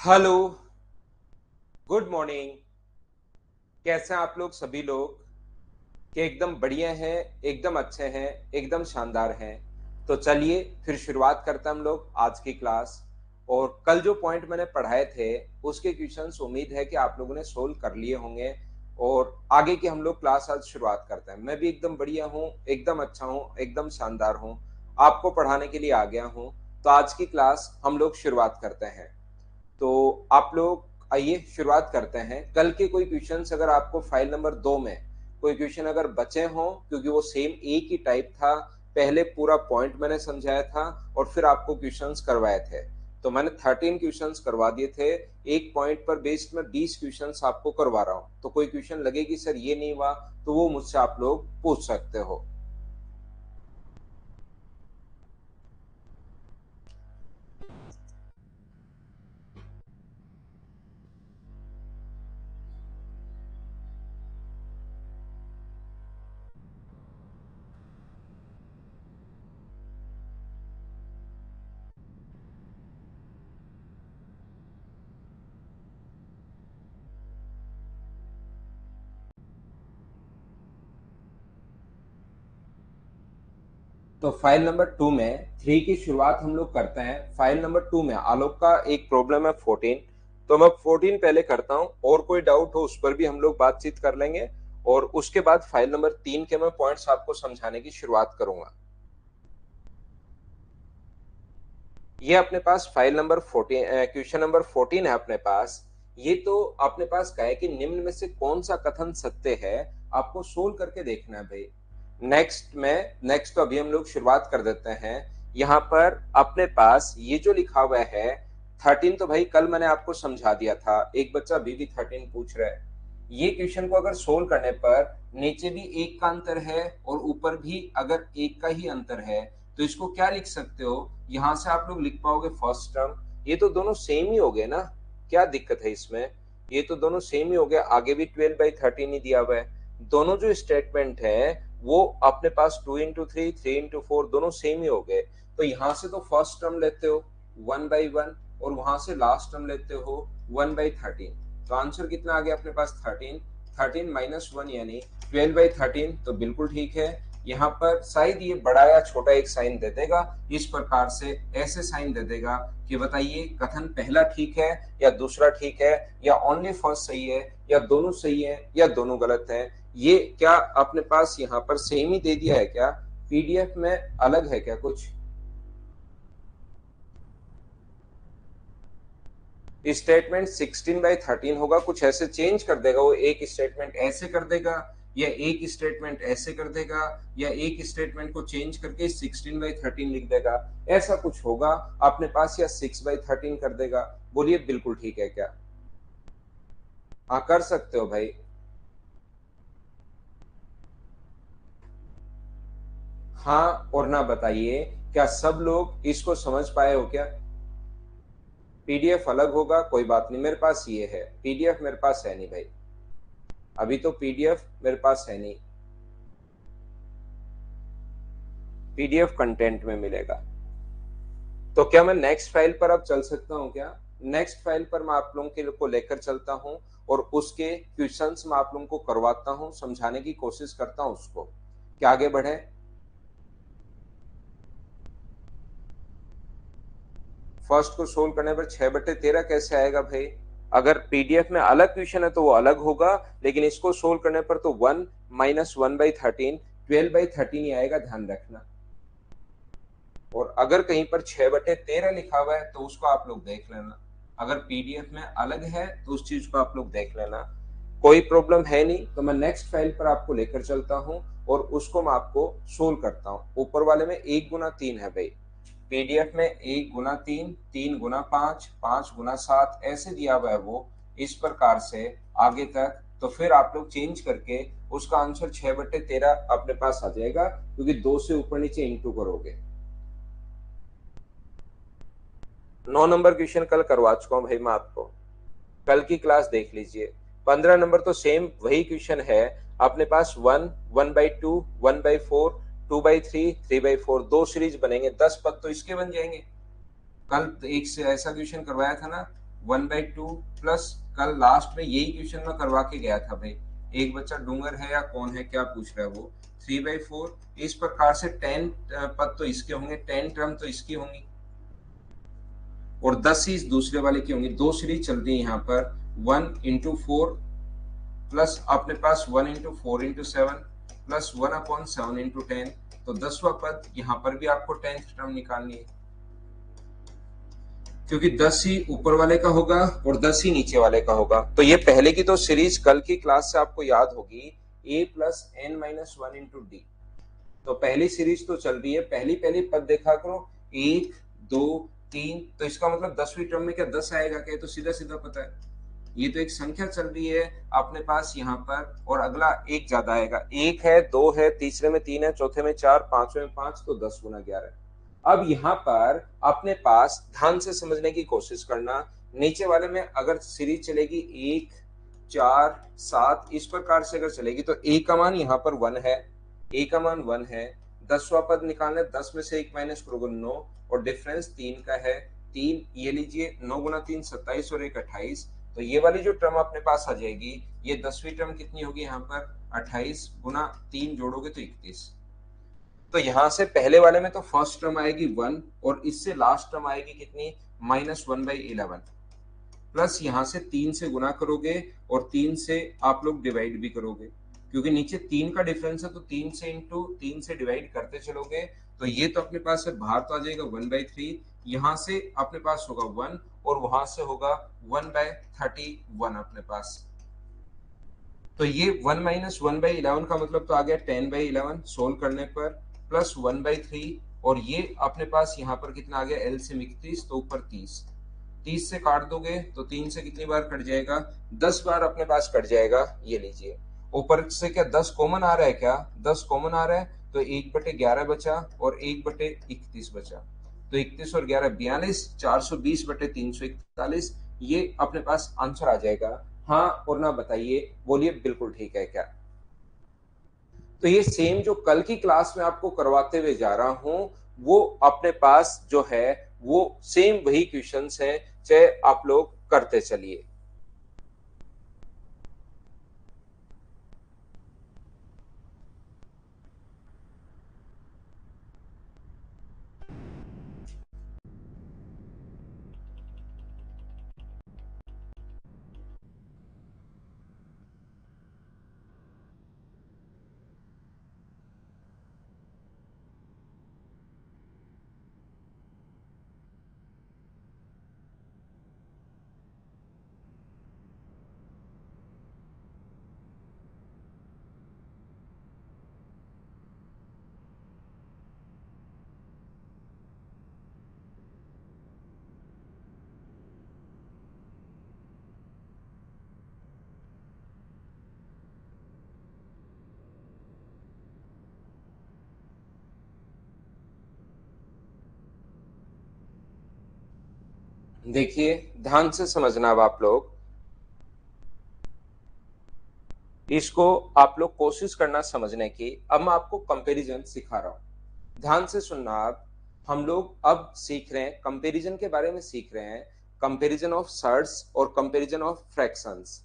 Hello. Good morning. कैसे हैं आप लोग सभी लोग? कि एकदम बढ़िया हैं, एकदम अच्छे हैं, एकदम शानदार हैं। तो चलिए फिर शुरुआत करते हैं हम लोग आज की क्लास। और कल जो पॉइंट मैंने पढ़ाए थे उसके क्वेश्चंस उम्मीद है कि आप लोगों ने सोल्व कर लिए होंगे। और आगे की हम लोग क्लास आज शुरुआत करते हैं। मैं भी एकदम बढ़िया हूँ, एकदम अच्छा हूँ, एकदम शानदार हूँ। आपको पढ़ाने के लिए आ गया हूँ। तो आज की क्लास हम लोग शुरुआत करते हैं। तो आप लोग आइए शुरुआत करते हैं। कल के कोई क्वेश्चंस अगर आपको फाइल नंबर 2 में कोई क्वेश्चन अगर बचे हों, क्योंकि वो सेम एक ही टाइप था, पहले पूरा पॉइंट मैंने समझाया था और फिर आपको क्वेश्चंस करवाए थे। तो मैंने 13 क्वेश्चंस करवा दिए थे। एक पॉइंट पर बेस्ड में 20 क्वेश्चंस आपको करवा रहा हूं। तो कोई क्वेश्चन लगे कि सर ये नहीं हुआ, तो वो मुझसे आप लोग पूछ सकते हो। तो फाइल नंबर 2 में 3 की शुरुआत हम लोग करते हैं। फाइल नंबर 2 में आलोक का एक प्रॉब्लम है 14। तो मैं 14 पहले करता हूं, और कोई डाउट हो उस पर भी हम लोग बातचीत कर लेंगे। और उसके बाद फाइल नंबर 3 के मैं पॉइंट्स आपको समझाने की शुरुआत करूंगा। ये अपने पास फाइल नंबर 14, क्वेश्चन नंबर 14 है अपने पास। ये तो अपने पास क्या है कि निम्न में से कौन सा कथन सत्य है, आपको सोल्व करके देखना है भाई। नेक्स्ट तो अभी हम लोग शुरुआत कर देते हैं। यहाँ पर अपने पास ये जो लिखा हुआ है 13, तो भाई कल मैंने आपको समझा दिया था। एक बच्चा अभी भी 13 पूछ रहा है। ये क्वेश्चन को अगर सोल्व करने पर नीचे भी एक का अंतर है और ऊपर भी अगर एक का ही अंतर है, तो इसको क्या लिख सकते हो? यहां से आप लोग लिख पाओगे फर्स्ट टर्म। ये तो दोनों सेम ही हो गए ना, क्या दिक्कत है इसमें? ये तो दोनों सेम ही हो गया। आगे भी 12/13 ही दिया हुआ है। दोनों जो स्टेटमेंट है वो अपने पास 2 into 3, 3 into 4 दोनों सेम ही हो गए। तो यहां से तो फर्स्ट टर्म लेते हो 1/1, और वहां से लास्ट टर्म लेते हो 1/13। तो आंसर कितना आ गया अपने पास? 13। 13 - 1 यानी 12/13। तो बिल्कुल ठीक है। यहाँ पर शायद ये बड़ा या छोटा एक साइन दे देगा, इस प्रकार से ऐसे साइन दे देगा कि बताइए कथन पहला ठीक है या दूसरा ठीक है, या ओनली फर्स्ट सही है, या दोनों सही है, या दोनों गलत है। ये क्या अपने पास यहाँ पर सेम ही दे दिया है क्या? पीडीएफ में अलग है क्या कुछ? स्टेटमेंट 16/13 होगा, कुछ ऐसे चेंज कर देगा वो। एक स्टेटमेंट ऐसे कर देगा, या एक स्टेटमेंट ऐसे कर देगा, या एक स्टेटमेंट को चेंज करके 16/13 लिख देगा। ऐसा कुछ होगा अपने पास, या 6/13 कर देगा। बोलिए बिल्कुल ठीक है क्या? हाँ कर सकते हो भाई। हाँ और ना बताइए, क्या सब लोग इसको समझ पाए हो क्या? पीडीएफ अलग होगा, कोई बात नहीं, मेरे पास ये है। पीडीएफ मेरे पास है नहीं भाई, अभी तो पीडीएफ मेरे पास है नहीं। पीडीएफ कंटेंट में मिलेगा। तो क्या मैं नेक्स्ट फाइल पर अब चल सकता हूँ क्या? नेक्स्ट फाइल पर मैं आप लोगों के को लेकर चलता हूँ, और उसके क्वेश्चंस मैं आप लोगों को करवाता हूँ, समझाने की कोशिश करता हूँ उसको। क्या आगे बढ़े? फर्स्ट को सोल्व करने पर 6/13 कैसे आएगा भाई? अगर पीडीएफ में अलग क्वेश्चन है तो वो अलग होगा, लेकिन इसको सोल्व करने पर तो 1 - 1/13, 12/13 ही आएगा, ध्यान रखना। और अगर कहीं पर 6/13 लिखा हुआ है तो उसको आप लोग देख लेना। अगर पीडीएफ में अलग है तो उस चीज को आप लोग देख लेना। कोई प्रॉब्लम है नहीं। तो मैं नेक्स्ट फाइल पर आपको लेकर चलता हूँ, और उसको मैं आपको सोल्व करता हूँ। ऊपर वाले में 1 गुना 3 है भाई। पीडीएफ में 1 गुना 3, 3 गुना 5, 5 गुना 7 ऐसे दिया हुआ है वो, इस प्रकार से आगे तक। तो फिर आप लोग चेंज करके उसका आंसर 6/13 अपने पास आ जाएगा, क्योंकि 2 से ऊपर नीचे इंटू करोगे। 9 नंबर क्वेश्चन कल करवा चुका हूं भाई मैं आपको, कल की क्लास देख लीजिए। 15 नंबर तो सेम वही क्वेश्चन है अपने पास। 1, 1/2, 1/4, 2/3, 3/4, दो सीरीज बनेंगे, 10 पद तो इसके बन जाएंगे। कल एक से ऐसा क्वेश्चन करवाया था ना, 1/2 प्लस कल लास्ट में यही क्वेश्चन में करवा के गया था भाई, एक बच्चा डूंगर है या कौन है क्या पूछ रहा है वो, 3/4। इस प्रकार से 10 पद तो इसके होंगे, 10 टर्म तो इसकी होंगी और 10 सीरीज दूसरे वाले की होंगी। दो सीरीज चल रही है यहाँ पर, 1/4 प्लस अपने पास 1/4/7 प्लस 1/7/10। तो 10वां पद यहाँ पर भी आपको 10th टर्म निकालनी है, क्योंकि 10 ही ऊपर वाले का होगा और 10 ही नीचे वाले का होगा। तो ये पहले की तो सीरीज कल की क्लास से आपको याद होगी, a plus n minus 1 into D. तो पहली सीरीज तो चल रही है, पहली पहली पद देखा करो, 1 2 3। तो इसका मतलब 10वीं टर्म में क्या 10 आएगा क्या, तो सीधा सीधा पता है, ये तो एक संख्या चल रही है अपने पास यहाँ पर, और अगला एक ज्यादा आएगा, एक है, दो है, तीसरे में 3 है, चौथे में 4, पांचवें में 5, तो 10 गुना 11। अब यहाँ पर अपने पास ध्यान से समझने की कोशिश करना, नीचे वाले में अगर सीरीज चलेगी 1 4 7 इस प्रकार से अगर चलेगी तो ए का मान यहाँ पर 1 है, ए का मान 1 है। 10वां पद निकालना है, 10 में से 1 माइनस करोगे 9 और डिफरेंस 3 का है, 3 ये लीजिए, 9 गुना 3 27 और 1 28। तो ये वाली जो टर्म अपने पास आ जाएगी, ये 10वीं टर्म कितनी होगी यहाँ पर, 28 गुना 3 जोड़ोगे तो 31। तो यहां से पहले वाले में तो फर्स्ट टर्म आएगी 1 और इससे लास्ट टर्म आएगी कितनी, -1/11 प्लस यहां से 3 से गुना करोगे और 3 से आप लोग डिवाइड भी करोगे, क्योंकि नीचे 3 का डिफरेंस है तो 3 से इंटू 3 से डिवाइड करते चलोगे। तो ये तो अपने पास है, बाहर तो आ जाएगा 1/3, यहां से अपने पास होगा 1 और वहां से होगा 1/31 अपने पास। तो ये 1 माइनस 1/11 का मतलब तो आ गया 10/11 सोल्व करने पर, प्लस 1/3 और ये अपने पास यहाँ पर कितना आ गया, एलसीएम 31 तो ऊपर 30, 30 से काट दोगे तो 3 से कितनी बार कट जाएगा, 10 बार अपने पास कट जाएगा। ये लीजिए ऊपर से क्या 10 कॉमन आ रहा है क्या, 10 कॉमन आ रहा है तो 1/11 बचा और 1/31 बचा, तो 31 और 11 42, 420/341, ये अपने पास आंसर आ जाएगा। हाँ और ना बताइए, बोलिए बिल्कुल ठीक है क्या। तो ये सेम जो कल की क्लास में आपको करवाते हुए जा रहा हूं, वो अपने पास जो है वो सेम वही क्वेश्चंस हैं, चाहे आप लोग करते चलिए। देखिए ध्यान से समझना, अब आप लोग इसको आप लोग कोशिश करना समझने की। अब मैं आपको कंपैरिजन सिखा रहा हूं, ध्यान से सुनना आप। हम लोग अब सीख रहे हैं कंपैरिजन के बारे में, सीख रहे हैं कंपैरिजन ऑफ सर्ट्स और कंपैरिजन ऑफ फ्रैक्शंस।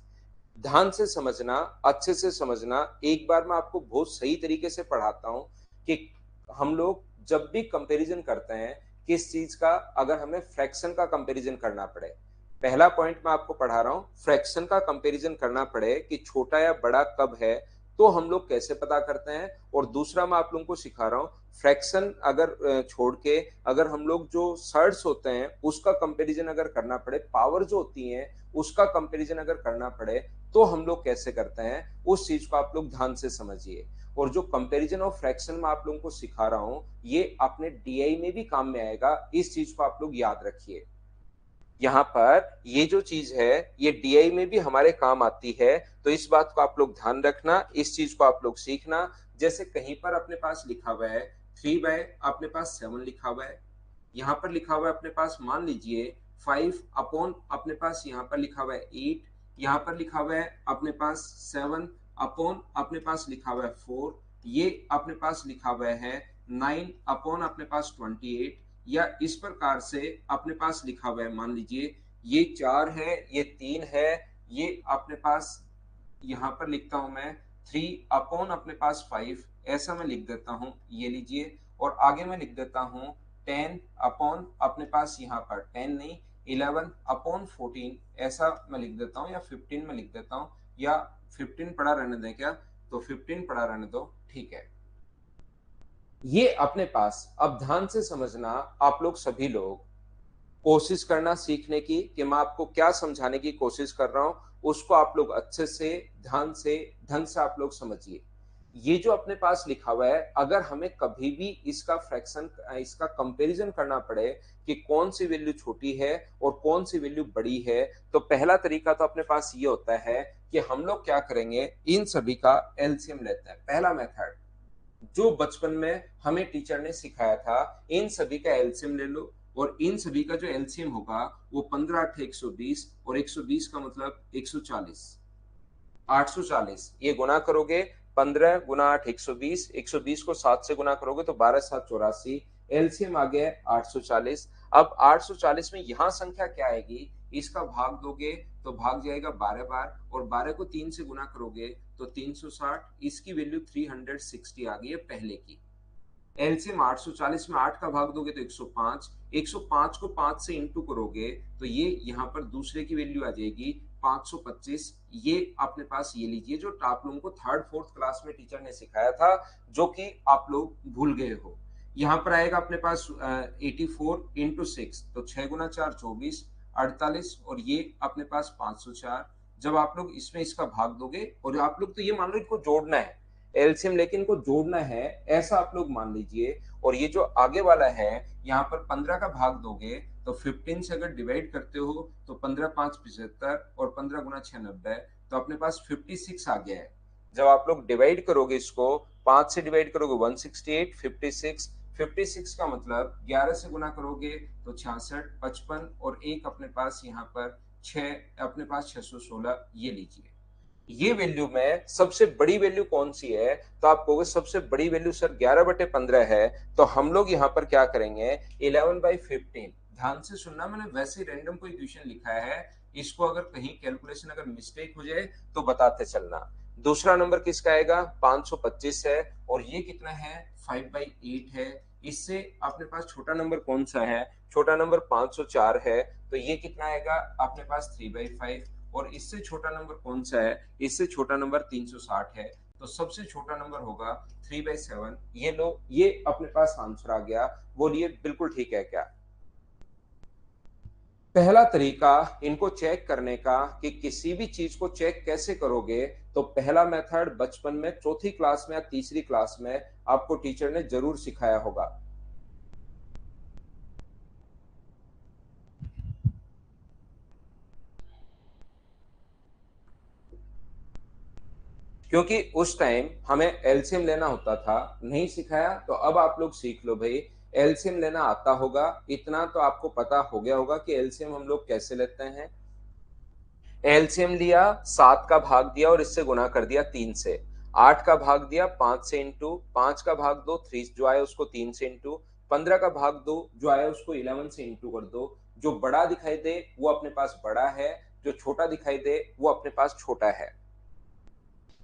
ध्यान से समझना, अच्छे से समझना, एक बार मैं आपको बहुत सही तरीके से पढ़ाता हूं कि हम लोग जब भी कंपैरिजन करते हैं किस चीज का, अगर हमें फ्रैक्शन का कंपैरिजन करना पड़े, पहला पॉइंट मैं आपको पढ़ा रहा हूं, फ्रैक्शन का कंपैरिजन करना पड़े कि छोटा या बड़ा कब है, तो हम लोग कैसे पता करते हैं। और दूसरा मैं आप लोगों को सिखा रहा हूं, फ्रैक्शन अगर छोड़ के अगर हम लोग जो सर्ट्स होते हैं उसका कंपैरिजन अगर करना पड़े, पावर जो होती है उसका कंपैरिजन अगर करना पड़े, तो हम लोग कैसे करते हैं, उस चीज को आप लोग ध्यान से समझिए। और जो कंपैरिजन ऑफ फ्रैक्शन मैं आप लोगों को सिखा रहा हूं, ये अपने डीआई में भी काम में आएगा, इस चीज को आप लोग याद रखिए। यहाँ पर ये जो चीज है ये डीआई में भी हमारे काम आती है, तो इस बात को आप लोग ध्यान रखना, इस चीज को आप लोग सीखना। जैसे कहीं पर अपने पास लिखा हुआ है 3/7 लिखा हुआ है, यहाँ पर लिखा हुआ है अपने पास मान लीजिए 5 अपॉन अपने पास यहाँ पर लिखा हुआ है 8, यहाँ पर लिखा हुआ है अपने पास 7 अपॉन अपने पास लिखा हुआ है 4, ये अपने पास लिखा हुआ है 9 अपॉन अपने पास 28, या इस प्रकार से अपने पास लिखा हुआ है मान लीजिए ये 4 है, ये 3 है, ये अपने पास यहाँ पर लिखता हूं मैं 3 अपॉन अपने पास 5, ऐसा मैं लिख देता हूं, ये लीजिए। और आगे मैं लिख देता हूं 10 अपॉन अपने पास यहाँ पर 10 नहीं 11 अपॉन 14, ऐसा मैं लिख देता हूँ, या 15 में लिख देता हूँ, या 15 पड़ा रहने दें क्या, तो 15 पड़ा रहने दो, ठीक है। ये अपने पास अब ध्यान से समझना, आप लोग सभी लोग कोशिश करना सीखने की कि मैं आपको क्या समझाने की कोशिश कर रहा हूं, उसको आप लोग अच्छे से ध्यान से ढंग से आप लोग समझिए। ये जो अपने पास लिखा हुआ है, अगर हमें कभी भी इसका फ्रैक्शन इसका कंपैरिजन करना पड़े कि कौन सी वैल्यू छोटी है और कौन सी वैल्यू बड़ी है, तो पहला तरीका तो अपने पास ये होता है कि हम लोग क्या करेंगे, इन सभी का एलसीएम लेते हैं। पहला मेथड जो बचपन में हमें टीचर ने सिखाया था, इन सभी का एलसीएम ले लो, और इन सभी का जो एलसीएम होगा वो 15 8 120, और 120 का मतलब 140, 840 ये गुना करोगे, 15 गुना 8 120, 120 को 7 से गुना करोगे तो 12 7 84, एलसीएम आ गया 840। अब 840 में यहां संख्या क्या आएगी, इसका भाग दोगे तो भाग जाएगा 12 बार, और 12 को 3 से गुना करोगे तो 360, इसकी वैल्यू 360 आ गई है पहले की। एलसीएम 840 में 8 का भाग दोगे तो 105, 105 को 5 से इंटू करोगे तो ये यहाँ पर दूसरे की वैल्यू आ जाएगी 525। ये अपने पास ये लीजिए जो आप लोगों को थर्ड फोर्थ क्लास में टीचर ने सिखाया था, जो कि आप लोग भूल गए हो। यहाँ पर आएगा अपने पास 84 इंटू 6, तो 6 गुना 4 24, 48, और ये अपने पास 504। जब आप लोग इसमें इसका भाग दोगे, और आप लोग तो ये मान लो इनको जोड़ना है, एलसीएम लेके इनको जोड़ना है, ऐसा आप लोग मान लीजिए। और ये जो आगे वाला है, यहाँ पर 15 का भाग दोगे तो 15 से अगर डिवाइड करते हो तो 15 5 75, और 15 गुना 6 90, तो अपने पास 56 आ गया है। जब आप लोग डिवाइड करोगे इसको, 5 से डिवाइड करोगे 168, 56, 56 का मतलब 11 से गुना करोगे तो 66, 55, और एक अपने पास यहाँ पर 6, अपने पास 616, ये लीजिए। ये वैल्यू में सबसे बड़ी वैल्यू कौन सी है, तो आप कहोगे सबसे बड़ी वैल्यू सर 11/15 है, तो हम लोग यहाँ पर क्या करेंगे, 11/15। ध्यान से सुनना, मैंने वैसे रैंडम कोई क्वेश्चन लिखा है, इसको अगर कहीं कैलकुलेशन अगर मिस्टेक हो जाए तो बताते चलना। दूसरा नंबर किसका आएगा, 525 है, और ये कितना है 5/8 है। इससे अपने पास छोटा नंबर कौन सा है, छोटा नंबर 504 है, तो ये कितना आएगा अपने पास 3/5। और इससे छोटा नंबर कौन सा है, इससे छोटा नंबर 360 है, तो सबसे छोटा नंबर होगा 3/7। ये लो, ये अपने पास आंसर आ गया। बोलिए बिल्कुल ठीक है क्या। पहला तरीका इनको चेक करने का कि किसी भी चीज को चेक कैसे करोगे, तो पहला मेथड बचपन में चौथी क्लास में या तीसरी क्लास में आपको टीचर ने जरूर सिखाया होगा। क्योंकि उस टाइम हमें एलसीएम लेना होता था, नहीं सिखाया, तो अब आप लोग सीख लो भाई। एलसीएम लेना आता होगा, इतना तो आपको पता हो गया होगा कि एलसीएम हम लोग कैसे लेते हैं। एलसीएम लिया, 7 का भाग दिया और इससे गुना कर दिया 3 से, 8 का भाग दिया 5 से इंटू, 5 का भाग दो 3 जो आया उसको 3 से इंटू, 15 का भाग दो जो आया उसको 11 से इंटू कर दो। जो बड़ा दिखाई दे वो अपने पास बड़ा है, जो छोटा दिखाई दे वो अपने पास छोटा है।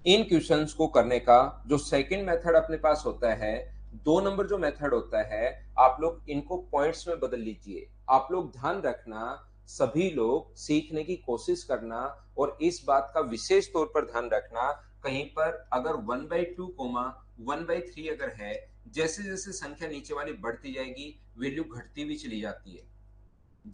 इन क्वेश्चंस को करने का जो सेकंड मेथड अपने पास होता है, 2 नंबर जो मेथड होता है, आप लोग इनको पॉइंट्स में बदल लीजिए। आप लोग ध्यान रखना, सभी लोग सीखने की कोशिश करना, और इस बात का विशेष तौर पर ध्यान रखना, कहीं पर अगर 1/2 कोमा 1/3 अगर है, जैसे जैसे संख्या नीचे वाली बढ़ती जाएगी वैल्यू घटती भी चली जाती है।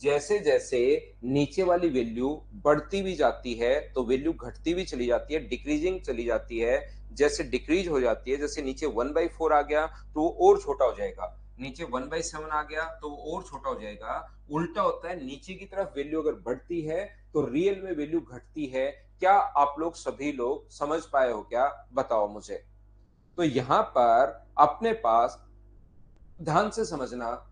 जैसे जैसे नीचे वाली वैल्यू बढ़ती भी जाती है तो वैल्यू घटती भी चली जाती है, डिक्रीजिंग चली जाती है। जैसे डिक्रीज हो जाती है, जैसे नीचे 1/4 आ गया तो वो और छोटा हो जाएगा, नीचे 1/7 आ गया तो वो और छोटा हो जाएगा। उल्टा होता है, नीचे की तरफ वैल्यू अगर बढ़ती है तो रियल में वैल्यू घटती है। क्या आप लोग सभी लोग समझ पाए हो क्या, बताओ मुझे। तो यहां पर अपने पास ध्यान से समझना,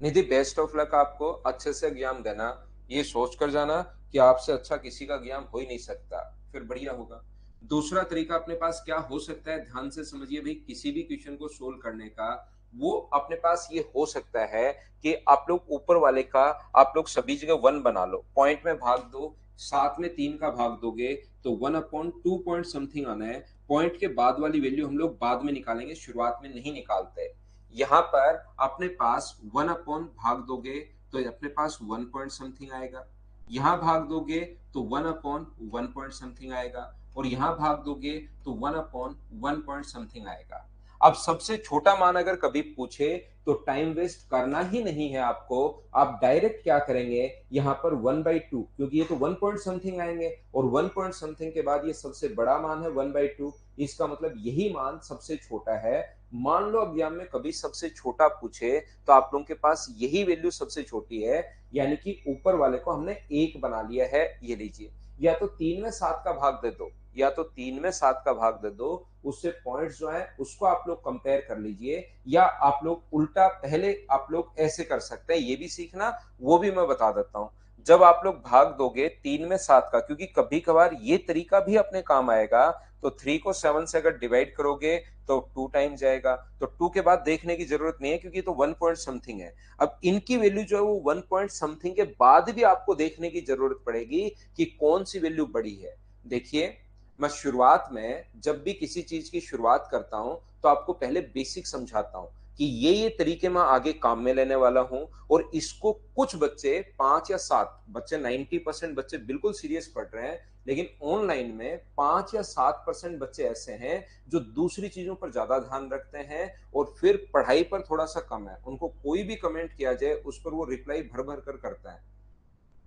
निधि बेस्ट ऑफ लक, आपको अच्छे से एग्जाम देना। ये सोच कर जाना कि आपसे अच्छा किसी का एग्जाम हो ही नहीं सकता, फिर बढ़िया होगा। दूसरा तरीका अपने पास क्या हो सकता है, ध्यान से समझिए भाई, किसी भी क्वेश्चन को सोल्व करने का। वो अपने पास ये हो सकता है कि आप लोग ऊपर वाले का आप लोग सभी जगह 1 बना लो, पॉइंट में भाग दो, 7 में 3 का भाग दोगे तो 1 अपॉन 2 पॉइंट समथिंग आना है। पॉइंट के बाद वाली वैल्यू हम लोग बाद में निकालेंगे, शुरुआत में नहीं निकालते। यहाँ पर अपने पास 1 अपॉन भाग दोगे तो अपने पास 1 पॉइंट समथिंग आएगा, यहाँ भाग दोगे तो 1 अपॉन 1 पॉइंट समथिंग आएगा, और यहाँ भाग दोगे तो 1 अपॉन 1 पॉइंट समथिंग आएगा। अब सबसे छोटा मान अगर कभी पूछे तो टाइम वेस्ट करना ही नहीं है आपको, आप डायरेक्ट क्या करेंगे, यहाँ पर 1/2, क्योंकि ये तो 1 पॉइंट समथिंग आएंगे और 1 पॉइंट समथिंग के बाद ये सबसे बड़ा मान है 1/2, इसका मतलब यही मान सबसे छोटा है। मान लो एग्जाम में कभी सबसे छोटा पूछे तो आप लोगों के पास यही वैल्यू सबसे छोटी है, यानी कि ऊपर वाले को हमने 1 बना लिया है। ये लीजिए, या तो 3 में 7 का भाग दे दो, या तो 3 में 7 का भाग दे दो, उससे पॉइंट्स जो है उसको आप लोग कंपेयर कर लीजिए, या आप लोग उल्टा पहले आप लोग ऐसे कर सकते हैं, ये भी सीखना, वो भी मैं बता देता हूं। जब आप लोग भाग दोगे 3 में 7 का, क्योंकि कभी कभार ये तरीका भी अपने काम आएगा, तो 3 को 7 से अगर डिवाइड करोगे तो 2 टाइम जाएगा, तो 2 के बाद देखने की जरूरत नहीं है क्योंकि तो 1 पॉइंट समथिंग है। अब इनकी वैल्यू जो है वो 1 पॉइंट समथिंग के बाद भी आपको देखने की जरूरत पड़ेगी कि कौन सी वैल्यू बड़ी है। देखिए, मैं शुरुआत में जब भी किसी चीज की शुरुआत करता हूं तो आपको पहले बेसिक समझाता हूं कि ये तरीके मैं आगे काम में लेने वाला हूं, और इसको कुछ बच्चे 5 या 7 बच्चे, 90% बच्चे बिल्कुल सीरियस पढ़ रहे हैं, लेकिन ऑनलाइन में 5 या 7% बच्चे ऐसे हैं जो दूसरी चीजों पर ज्यादा ध्यान रखते हैं और फिर पढ़ाई पर थोड़ा सा कम है, उनको कोई भी कमेंट किया जाए उस पर वो रिप्लाई भर भर कर करता है।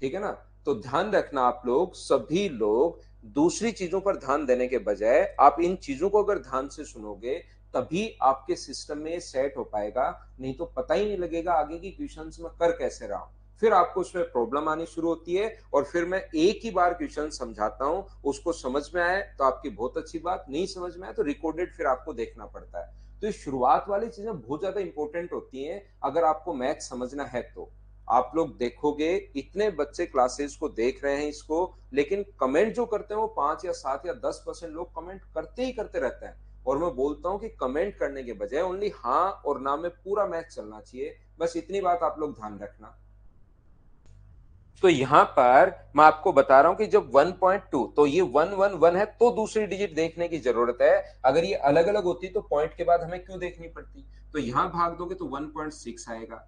ठीक है ना? तो ध्यान रखना, आप लोग सभी लोग दूसरी चीजों पर ध्यान देने के बजाय आप इन चीजों को अगर ध्यान से सुनोगे तभी आपके सिस्टम में सेट हो पाएगा, नहीं तो पता ही नहीं लगेगा आगे की क्वेश्चंस में कर कैसे रहा हूं। फिर आपको उसमें प्रॉब्लम आनी शुरू होती है, और फिर मैं एक ही बार क्वेश्चन समझाता हूं, उसको समझ में आए तो आपकी बहुत अच्छी बात, नहीं समझ में आए तो रिकॉर्डेड फिर आपको देखना पड़ता है। तो ये शुरुआत वाली चीजें बहुत ज्यादा इंपॉर्टेंट होती हैं अगर आपको मैथ समझना है तो। आप लोग देखोगे इतने बच्चे क्लासेस को देख रहे हैं इसको, लेकिन कमेंट जो करते हैं वो 5 या 7 या 10% लोग कमेंट करते ही करते रहते हैं, और मैं बोलता हूं कि कमेंट करने के बजाय ओनली हाँ और ना में पूरा मैथ चलना चाहिए। बस इतनी बात आप लोग ध्यान रखना। तो यहाँ पर मैं आपको बता रहा हूं कि जब 1.2 तो ये 111 है तो दूसरी डिजिट देखने की जरूरत है, अगर ये अलग अलग होती तो पॉइंट के बाद हमें क्यों देखनी पड़ती। तो यहाँ भाग दोगे तो 1.6 आएगा,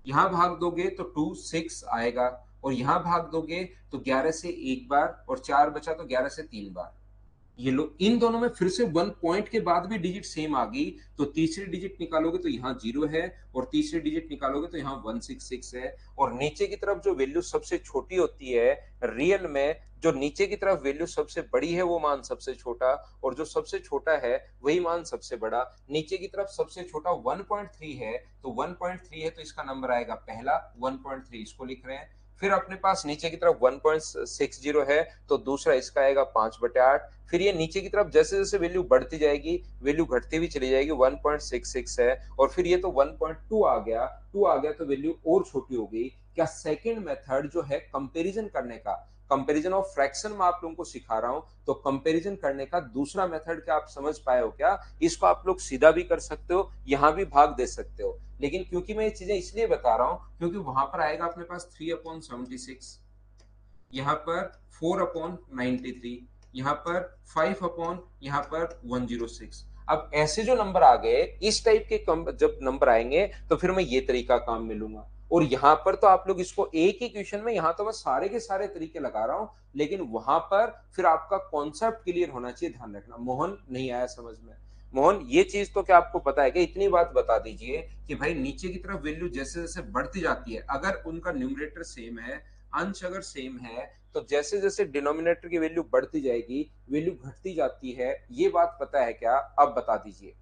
यहाँ भाग दोगे तो 2 6 आएगा, और यहाँ भाग दोगे तो 11 से एक बार, और 4 बचा तो 11 से 3 बार। ये लो, इन दोनों में फिर से 1 पॉइंट के बाद भी डिजिट सेम आ गई, तो तीसरी डिजिट निकालोगे तो यहाँ 0 है, और तीसरी डिजिट निकालोगे तो यहाँ 166 है, और नीचे की तरफ जो वैल्यू सबसे छोटी होती है रियल में, जो नीचे की तरफ वैल्यू सबसे बड़ी है वो मान सबसे छोटा, और जो सबसे छोटा है वही मान सबसे बड़ा। नीचे की तरफ सबसे छोटा 1.3 है, तो 1.3 है तो इसका नंबर आएगा पहला, 1.3 इसको लिख रहे हैं। फिर अपने पास नीचे की तरफ 1.60 है, तो दूसरा इसका आएगा 5/8। फिर ये नीचे की तरफ जैसे जैसे वैल्यू बढ़ती जाएगी वैल्यू घटती भी चली जाएगी, 1.66 है, और फिर ये तो 1.2 आ गया, 2 आ गया तो वैल्यू और छोटी हो गई। क्या सेकेंड मेथड जो है कंपैरिजन करने का, कंपैरिजन ऑफ फ्रैक्शन में आप लोगों को सिखा रहा हूं, तो कंपैरिजन करने का दूसरा मेथड क्या आप समझ पाए हो क्या? इसको आप लोग सीधा भी कर सकते हो, यहां भी भाग दे सकते हो, लेकिन क्योंकि मैं ये चीजें इसलिए बता रहा हूं क्योंकि वहां पर आएगा अपने पास 3/76, यहाँ पर 4/93, यहाँ पर 5 यहाँ पर 106। अब ऐसे जो नंबर आ गए इस टाइप के जब नंबर आएंगे तो फिर मैं ये तरीका काम में लूंगा, और यहाँ पर तो आप लोग इसको एक ही क्वेश्चन में, यहाँ तो मैं सारे के सारे तरीके लगा रहा हूं, लेकिन वहां पर फिर आपका कॉन्सेप्ट क्लियर होना चाहिए, ध्यान रखना। मोहन, नहीं आया समझ में? मोहन, ये चीज तो क्या आपको पता है कि इतनी बात बता दीजिए कि भाई नीचे की तरफ वैल्यू जैसे जैसे बढ़ती जाती है, अगर उनका न्यूमरेटर सेम है, अंश अगर सेम है, तो जैसे जैसे डिनोमिनेटर की वैल्यू बढ़ती जाएगी वैल्यू घटती जाती है, ये बात पता है क्या? अब बता दीजिए।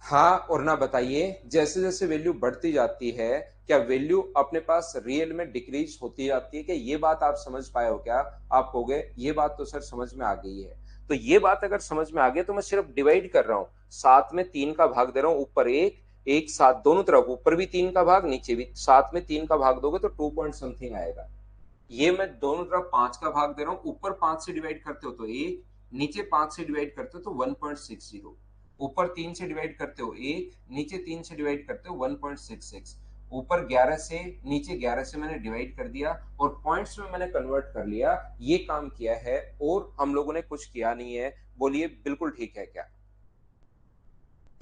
हाँ और ना बताइए, जैसे जैसे वैल्यू बढ़ती जाती है क्या वैल्यू अपने पास रियल में डिक्रीज होती जाती है? क्या ये बात आप समझ पाए हो क्या? आप हो गए, ये बात तो सर समझ में आ गई है। तो ये बात अगर समझ में आ गई तो मैं सिर्फ डिवाइड कर रहा हूँ, 7 में 3 का भाग दे रहा हूँ, ऊपर एक, एक 7 दोनों तरफ, ऊपर भी 3 का भाग नीचे भी, 7 में 3 का भाग दोगे तो 2 पॉइंट समथिंग आएगा। ये मैं दोनों तरफ 5 का भाग दे रहा हूं, ऊपर 5 से डिवाइड करते हो तो 1, नीचे 5 से डिवाइड करते हो तो 1.60, ऊपर 3 से डिवाइड करते हो 1, नीचे 3 से डिवाइड करते हो 1.66, ऊपर 11 से नीचे 11 से मैंने डिवाइड कर दिया और पॉइंट्स में मैंने कन्वर्ट कर लिया। ये काम किया है और हम लोगों ने कुछ किया नहीं है। बोलिए बिल्कुल ठीक है क्या?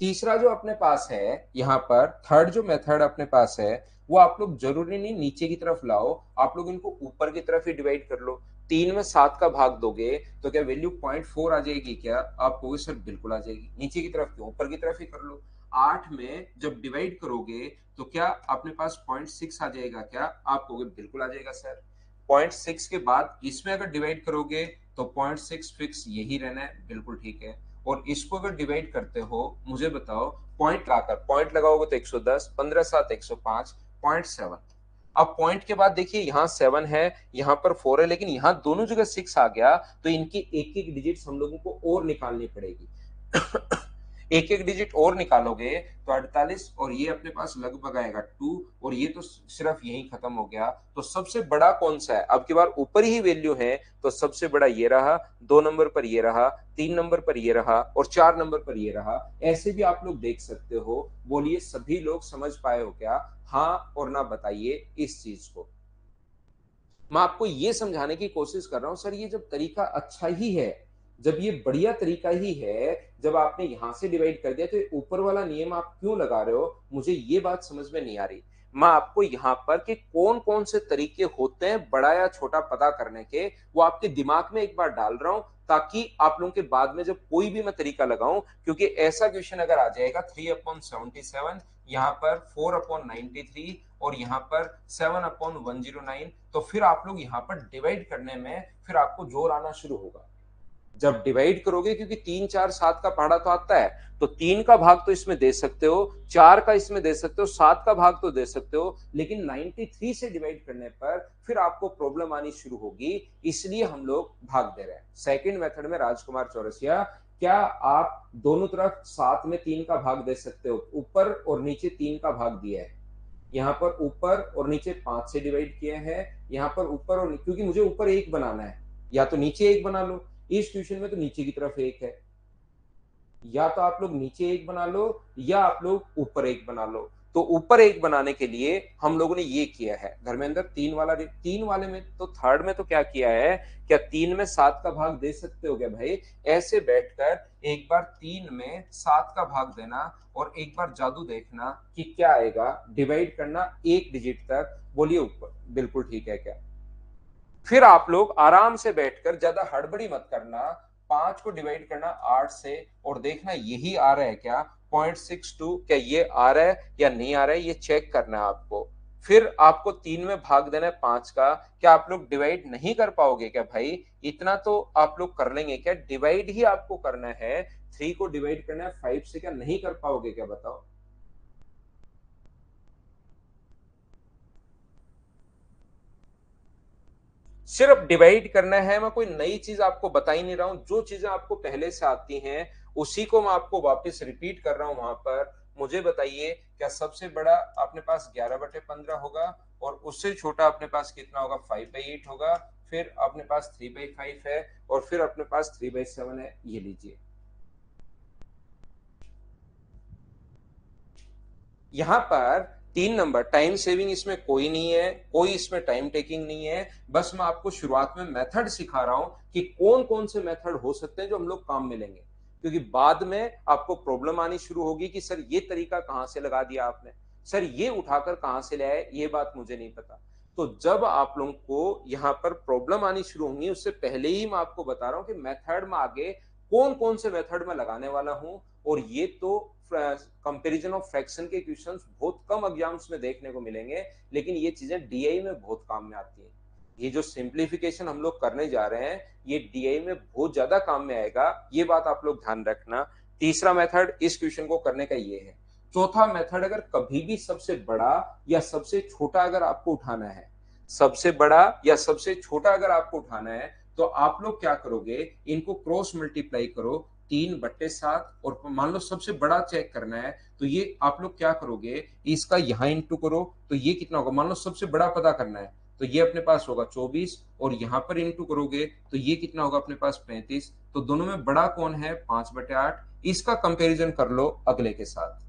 तीसरा जो अपने पास है, यहाँ पर थर्ड जो मेथड अपने पास है, वो आप लोग जरूरी नहीं नीचे की तरफ लाओ, आप लोग इनको ऊपर की तरफ ही डिवाइड कर लो। 3 में 7 का भाग दोगे तो क्या वैल्यू 0.4 आ जाएगी क्या? आप कहोगे सर बिल्कुल आ जाएगी। नीचे की तरफ क्यों, ऊपर की तरफ ही कर लो। 8 में जब डिवाइड करोगे तो क्या अपने पास 0.6 आ जाएगा क्या? आप कहोगे बिल्कुल आ जाएगा सर। 0.6 के बाद इसमें अगर डिवाइड करोगे तो 0.6 फिक्स यही रहना है, बिल्कुल ठीक है। और इसको अगर डिवाइड करते हो, मुझे बताओ, पॉइंट लाकर पॉइंट लगाओगे तो 110, 15 7 105, 0.7। अब पॉइंट के बाद देखिए यहाँ 7 है, यहाँ पर 4 है, लेकिन यहाँ दोनों जगह 6 आ गया, तो इनकी एक एक डिजिट हम लोगों को और निकालनी पड़ेगी। एक एक डिजिट और निकालोगे तो 48, और ये अपने पास लगभग आएगा 2, और ये तो सिर्फ यही खत्म हो गया। तो सबसे बड़ा कौन सा है? अब की बार ऊपर ही वैल्यू है, तो सबसे बड़ा ये रहा, 2 नंबर पर ये रहा, 3 नंबर पर ये रहा, और 4 नंबर पर ये रहा। ऐसे भी आप लोग देख सकते हो। बोलिए सभी लोग समझ पाए हो क्या? हाँ और ना बताइए इस चीज को। मैं आपको ये समझाने की कोशिश कर रहा हूं, सर ये जब तरीका अच्छा ही है, जब ये बढ़िया तरीका ही है, जब आपने यहां से डिवाइड कर दिया तो ये ऊपर वाला नियम आप क्यों लगा रहे हो? मुझे ये बात समझ में नहीं आ रही। मैं आपको यहाँ पर कि कौन कौन से तरीके होते हैं बड़ा या छोटा पता करने के, वो आपके दिमाग में एक बार डाल रहा हूं, ताकि आप लोगों के बाद में जब कोई भी मैं तरीका लगाऊं, क्योंकि ऐसा क्वेश्चन अगर आ जाएगा 3/77, यहाँ पर 4/93 और यहाँ पर 7/109, तो फिर आप लोग यहाँ पर डिवाइड करने में फिर आपको जोर आना शुरू होगा। जब डिवाइड करोगे, क्योंकि 3 4 7 का पहाड़ा तो आता है, तो 3 का भाग तो इसमें दे सकते हो, 4 का इसमें दे सकते हो, 7 का भाग तो दे सकते हो, लेकिन 93 से डिवाइड करने पर फिर आपको प्रॉब्लम आनी शुरू होगी। इसलिए हम लोग भाग दे रहे हैं। सेकंड मेथड में राजकुमार चौरसिया, क्या आप दोनों तरफ 7 में 3 का भाग दे सकते हो? ऊपर और नीचे 3 का भाग दिया है, यहाँ पर ऊपर और नीचे 5 से डिवाइड किया है, यहाँ पर ऊपर और क्योंकि मुझे ऊपर 1 बनाना है, या तो नीचे 1 बना लो। इस क्वेश्चन में तो नीचे की तरफ 1 है, या तो आप लोग नीचे 1 बना लो या आप लोग ऊपर 1 बना लो। तो ऊपर 1 बनाने के लिए हम लोगों ने ये किया है। धर्मेंद्र 3 वाले में तो, थर्ड में तो क्या किया है, क्या 3 में 7 का भाग दे सकते हो क्या भाई? ऐसे बैठकर एक बार 3 में 7 का भाग देना और एक बार जादू देखना कि क्या आएगा। डिवाइड करना एक डिजिट तक। बोलिए ऊपर, बिल्कुल ठीक है क्या? फिर आप लोग आराम से बैठकर, ज्यादा हड़बड़ी मत करना, 5 को डिवाइड करना 8 से और देखना यही आ रहा है क्या, 0.62, क्या ये आ रहा है या नहीं आ रहा है, ये चेक करना है आपको। फिर आपको 3 में भाग देना है 5 का। क्या आप लोग डिवाइड नहीं कर पाओगे क्या भाई? इतना तो आप लोग कर लेंगे क्या? डिवाइड ही आपको करना है। 3 को डिवाइड करना है 5 से, क्या नहीं कर पाओगे क्या? बताओ। सिर्फ डिवाइड करना है। मैं कोई नई चीज आपको बता ही नहीं रहा हूं, जो चीजें आपको पहले से आती हैं उसी को मैं आपको वापस रिपीट कर रहा हूं। वहां पर मुझे बताइए, क्या सबसे बड़ा अपने पास 11/15 होगा, और उससे छोटा अपने पास कितना होगा? 5/8 होगा। फिर अपने पास 3/5 है, और फिर अपने पास 3/7 है। ये लीजिए, यहाँ पर 3 नंबर टाइम सेविंग इसमें कोई नहीं है, कोई इसमें टाइम टेकिंग नहीं है। बस मैं आपको शुरुआत में मेथड सिखा रहा हूं कि कौन कौन से मेथड हो सकते हैं जो हम लोग काम में लेंगे, क्योंकि बाद में आपको प्रॉब्लम आनी शुरू होगी कि सर ये तरीका कहां से लगा दिया आपने, सर ये उठाकर कहां से ले आए, ये बात मुझे नहीं पता। तो जब आप लोगों को यहाँ पर प्रॉब्लम आनी शुरू होंगी, उससे पहले ही मैं आपको बता रहा हूं कि मेथड में आगे कौन कौन से मेथड में लगाने वाला हूं। और ये तो कंपैरिजन ऑफ फ्रैक्शन के क्वेश्चंस बहुत कम एग्जाम्स में देखने को मिलेंगे, लेकिन ये चीजें डीआई में बहुत काम में आती हैं। ये जो सिंप्लीफिकेशन हम लोग करने जा रहे हैं, ये डीआई में बहुत ज्यादा काम में आएगा, ये बात आप लोग ध्यान रखना। तीसरा मेथड इस क्वेश्चन को करने का ये है। चौथा मेथड, अगर कभी भी सबसे बड़ा या सबसे छोटा अगर आपको उठाना है, सबसे बड़ा या सबसे छोटा अगर आपको उठाना है, तो आप लोग क्या करोगे, इनको क्रॉस मल्टीप्लाई करो, 3/7, और मान लो सबसे बड़ा चेक करना है, तो ये आप लोग क्या करोगे, इसका यहां इंटू करो, तो ये कितना होगा, मान लो सबसे बड़ा पता करना है, तो ये अपने पास होगा 24 और यहाँ पर इंटू करोगे तो ये कितना होगा अपने पास 35। तो दोनों में बड़ा कौन है 5/8। इसका कंपैरिजन कर लो अगले के साथ।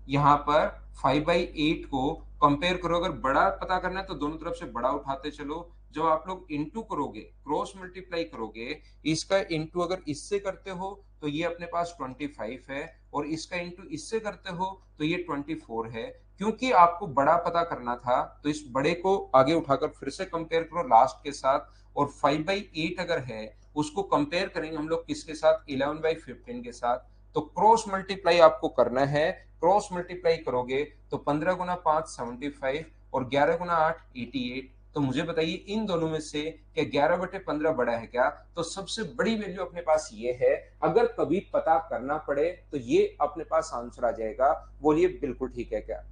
यहाँ पर 5/8 को कंपेयर करो, अगर बड़ा पता करना है तो दोनों तरफ से बड़ा उठाते चलो। जब आप लोग इंटू करोगे, क्रॉस मल्टीप्लाई करोगे, इसका इंटू अगर इससे करते हो तो ये अपने पास 25 है और इसका इंटू इससे करते हो तो ये 24 है। क्योंकि आपको बड़ा पता करना था तो इस बड़े को आगे उठाकर फिर से कंपेयर करो लास्ट के साथ। और 5/8 अगर है उसको कंपेयर करेंगे हम लोग किसके साथ 11/15 के साथ। तो क्रॉस मल्टीप्लाई आपको करना है। क्रॉस मल्टीप्लाई करोगे तो 15 गुना 5 75 और 11 गुना 8 88। तो मुझे बताइए इन दोनों में से क्या 11/15 बड़ा है क्या? तो सबसे बड़ी वैल्यू अपने पास ये है। अगर कभी पता करना पड़े तो ये अपने पास आंसर आ जाएगा। बोलिए बिल्कुल ठीक है क्या?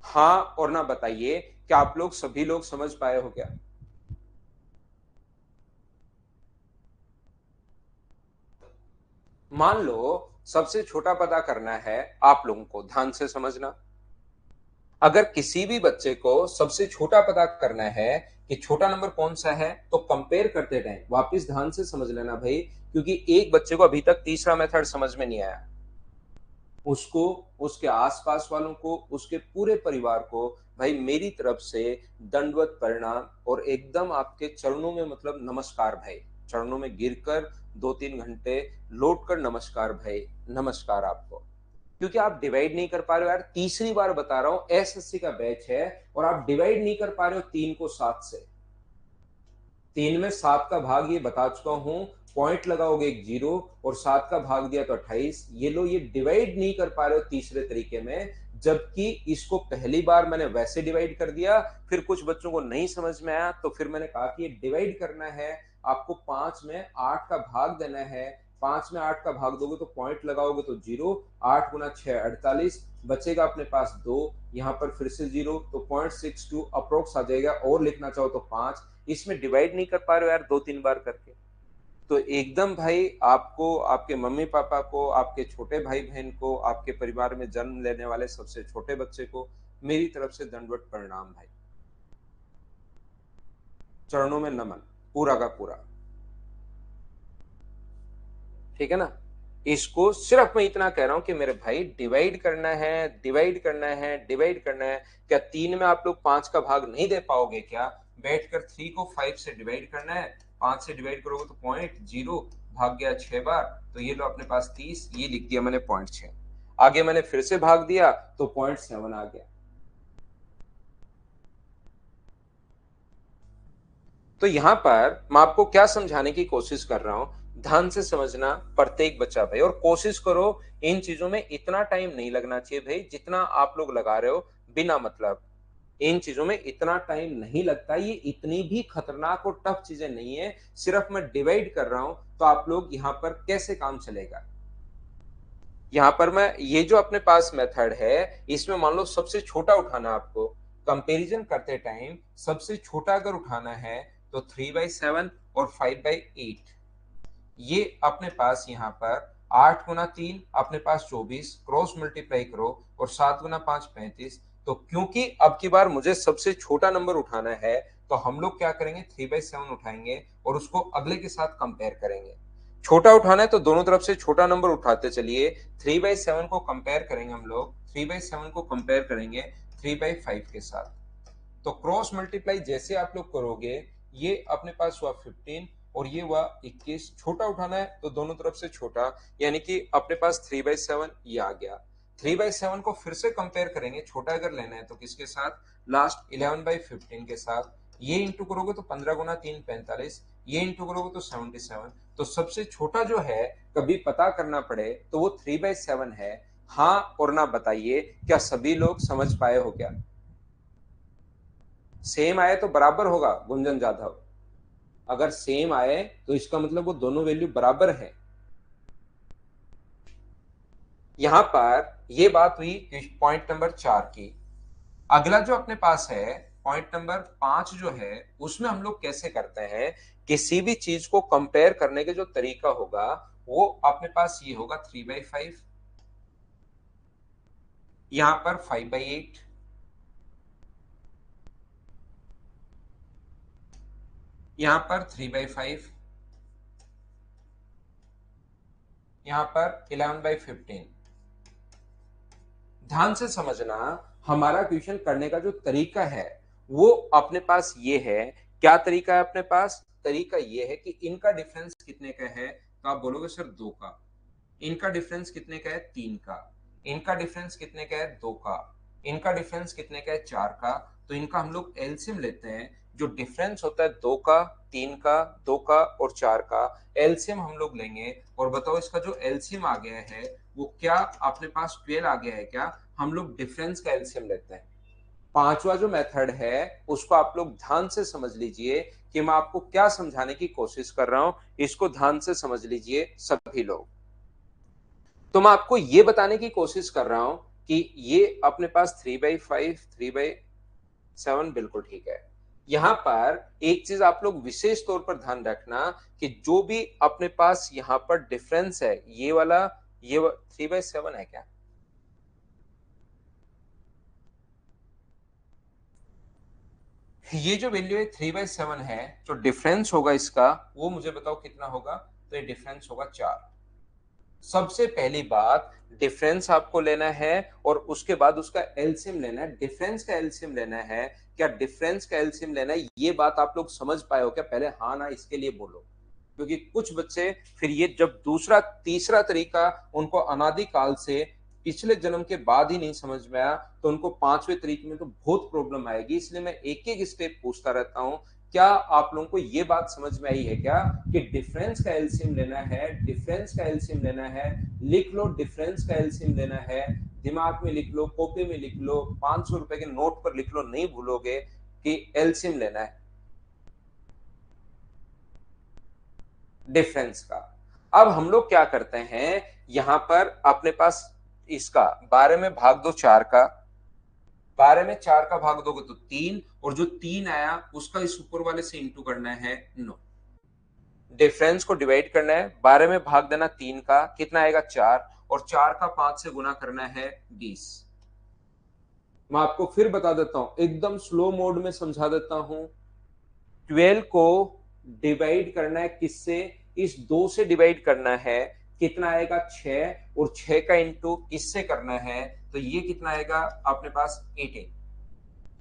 हाँ और ना बताइए क्या आप लोग सभी लोग समझ पाए हो क्या? मान लो सबसे छोटा पता करना है, आप लोगों को ध्यान से समझना। अगर किसी भी बच्चे को सबसे छोटा पता करना है कि छोटा नंबर कौन सा है तो कंपेयर करते टाइम वापस ध्यान से समझ लेना भाई, क्योंकि एक बच्चे को अभी तक तीसरा मेथड समझ में नहीं आया। उसको, उसके आसपास वालों को, उसके पूरे परिवार को भाई मेरी तरफ से दंडवत प्रणाम और एकदम आपके चरणों में मतलब नमस्कार भाई। चरणों में गिरकर 2-3 घंटे लौट कर नमस्कार भाई, नमस्कार आपको। क्योंकि आप डिवाइड नहीं कर पा रहे हो यार, तीसरी बार बता रहा हूं एसएससी का बैच है और आप डिवाइड नहीं कर पा रहे हो 3 को 7 से। 3 में 7 का भाग ये बता चुका हूं, पॉइंट लगाओगे एक जीरो और 7 का भाग दिया तो 28। ये लो ये डिवाइड नहीं कर पा रहे हो तीसरे तरीके में, जबकि इसको पहली बार मैंने वैसे डिवाइड कर दिया। फिर कुछ बच्चों को नहीं समझ में आया तो फिर मैंने कहा कि ये डिवाइड करना है, आपको 5 में 8 का भाग देना है। 5 में 8 का भाग दोगे तो पॉइंट लगाओगे तो जीरो, 8 गुना 6 48, बचेगा अपने पास 2, यहाँ पर फिर से जीरो तो 0.62 अप्रोक्स आ जाएगा। और लिखना चाहो तो 5। इसमें डिवाइड नहीं कर पा रहे हो यार 2-3 बार करके। तो एकदम भाई आपको, आपके मम्मी पापा को, आपके छोटे भाई बहन को, आपके परिवार में जन्म लेने वाले सबसे छोटे बच्चे को मेरी तरफ से दंडवत प्रणाम भाई, चरणों में नमन पूरा का पूरा। ठीक है ना? इसको सिर्फ मैं इतना कह रहा हूं कि मेरे भाई डिवाइड करना है, डिवाइड करना है, डिवाइड करना है। क्या 3 में आप लोग 5 का भाग नहीं दे पाओगे क्या? बैठकर 3 को 5 से डिवाइड करना है, 5 से डिवाइड करोगे तो पॉइंट जीरो, भाग गया 6 बार तो ये लो अपने पास 30, ये लिख दिया मैंने पॉइंट 6। आगे मैंने फिर से भाग दिया तो पॉइंट 7 आ गया। तो यहां पर मैं आपको क्या समझाने की कोशिश कर रहा हूं, ध्यान से समझना प्रत्येक बच्चा भाई, और कोशिश करो इन चीजों में इतना टाइम नहीं लगना चाहिए भाई जितना आप लोग लगा रहे हो बिना मतलब। इन चीजों में इतना टाइम नहीं लगता, ये इतनी भी खतरनाक और टफ चीजें नहीं है। सिर्फ मैं डिवाइड कर रहा हूं तो आप लोग यहां पर कैसे काम चलेगा। यहां पर मैं ये जो अपने पास मेथड है इसमें मान लो सबसे छोटा उठाना है आपको। कंपैरिजन करते टाइम सबसे छोटा अगर उठाना है तो 3/7 और 5/8। ये अपने पास यहाँ पर 8 गुना 3 अपने पास 24, क्रॉस मल्टीप्लाई करो और 7 गुना 5 35। तो क्योंकि अब की बार मुझे सबसे छोटा नंबर उठाना है तो हम लोग क्या करेंगे 3/7 उठाएंगे और उसको अगले के साथ कंपेयर करेंगे। छोटा उठाना है तो दोनों तरफ से छोटा नंबर उठाते चलिए। 3/7 को कंपेयर करेंगे हम लोग, 3/7 को कंपेयर करेंगे 3/5 के साथ। तो क्रॉस मल्टीप्लाई जैसे आप लोग करोगे ये अपने पास हुआ 15 और ये हुआ 21। छोटा उठाना है तो दोनों तरफ से छोटा, यानी कि अपने पास 3/7 ये आ गया। 3/7 को फिर से कंपेयर करेंगे, छोटा अगर लेना है तो किसके साथ, लास्ट 11/15 के साथ। ये इंटू करोगे तो 15 गुना 3 45, ये इंटू करोगे तो 77। तो सबसे छोटा जो है कभी पता करना पड़े तो वो 3/7 है। हाँ और ना बताइए क्या सभी लोग समझ पाए हो क्या? सेम आए तो बराबर होगा गुंजन जाधव। अगर सेम आए तो इसका मतलब वो दोनों वैल्यू बराबर है। यहां पर ये बात हुई पॉइंट नंबर 4 की। अगला जो अपने पास है पॉइंट नंबर 5 जो है उसमें हम लोग कैसे करते हैं, किसी भी चीज को कंपेयर करने के जो तरीका होगा वो अपने पास ये होगा 3/5 यहां पर 5/8, यहां पर 3/5, यहां पर 11/15। ध्यान से समझना, हमारा क्वेश्चन करने का जो तरीका है वो अपने पास ये है। क्या तरीका है अपने पास? तरीका ये है कि इनका डिफरेंस कितने का है, तो आप बोलोगे सर 2 का। इनका डिफरेंस कितने का है? 3 का। इनका डिफरेंस कितने का है? 2 का। इनका डिफरेंस कितने का है? 4 का। तो इनका हम लोग एलसीएम लेते हैं। जो डिफरेंस होता है 2 का, 3 का, 2 का और 4 का, एलसीएम हम लोग लेंगे। और बताओ इसका जो एलसीएम आ गया है वो क्या अपने पास 12 आ गया है क्या? हम लोग डिफरेंस का एलसीएम लेते हैं। पांचवा जो मेथड है उसको आप लोग ध्यान से समझ लीजिए कि मैं आपको क्या समझाने की कोशिश कर रहा हूं, इसको ध्यान से समझ लीजिए सभी लोग। तो मैं आपको ये बताने की कोशिश कर रहा हूं कि ये अपने पास 3/5, 3/7 बिल्कुल ठीक है। यहां पर एक चीज आप लोग विशेष तौर पर ध्यान रखना कि जो भी अपने पास यहां पर डिफरेंस है, ये वाला, ये 3/7 है क्या? ये जो वैल्यू है 3/7 है, जो डिफरेंस होगा इसका वो मुझे बताओ कितना होगा? तो ये डिफरेंस होगा 4। सबसे पहली बात, डिफरेंस आपको लेना है और उसके बाद उसका एलसीएम लेना है। डिफरेंस का एलसीएम लेना है। क्या डिफरेंस का एलसीएम लेना है? ये बात आप लोग समझ पाए हो क्या? पहले हाँ ना इसके लिए बोलो, क्योंकि कुछ बच्चे फिर ये जब दूसरा तीसरा तरीका उनको अनादि काल से पिछले जन्म के बाद ही नहीं समझ में आया, तो उनको पांचवें तरीके में तो बहुत प्रॉब्लम आएगी। इसलिए मैं एक एक स्टेप पूछता रहता हूं। क्या आप लोगों को ये बात समझ में आई है क्या कि डिफरेंस का एलसीएम लेना है? डिफरेंस का एलसीएम लेना है। लिख लो, डिफरेंस का एलसीएम लेना है। दिमाग में लिख लो, कॉपी में लिख लो, 500 रुपए के नोट पर लिख लो, नहीं भूलोगे कि एलसीएम लेना है डिफरेंस का। अब हम लोग क्या करते हैं, यहां पर अपने पास इसका 12 में भाग दो 4 का। 12 में 4 का भाग दोगे तो 3, और जो 3 आया उसका इस ऊपर वाले से इंटू करना है 9। डिफरेंस को डिवाइड करना है, 12 में भाग देना 3 का, कितना आएगा? 4। और 4 का 5 से गुना करना है 20। मैं आपको फिर बता देता हूं, एकदम स्लो मोड में समझा देता हूं। 12 को डिवाइड करना है किससे? इस 2 से डिवाइड करना है। कितना आएगा? 6। और 6 का इंटू इससे करना है, तो ये कितना आएगा अपने पास? 18।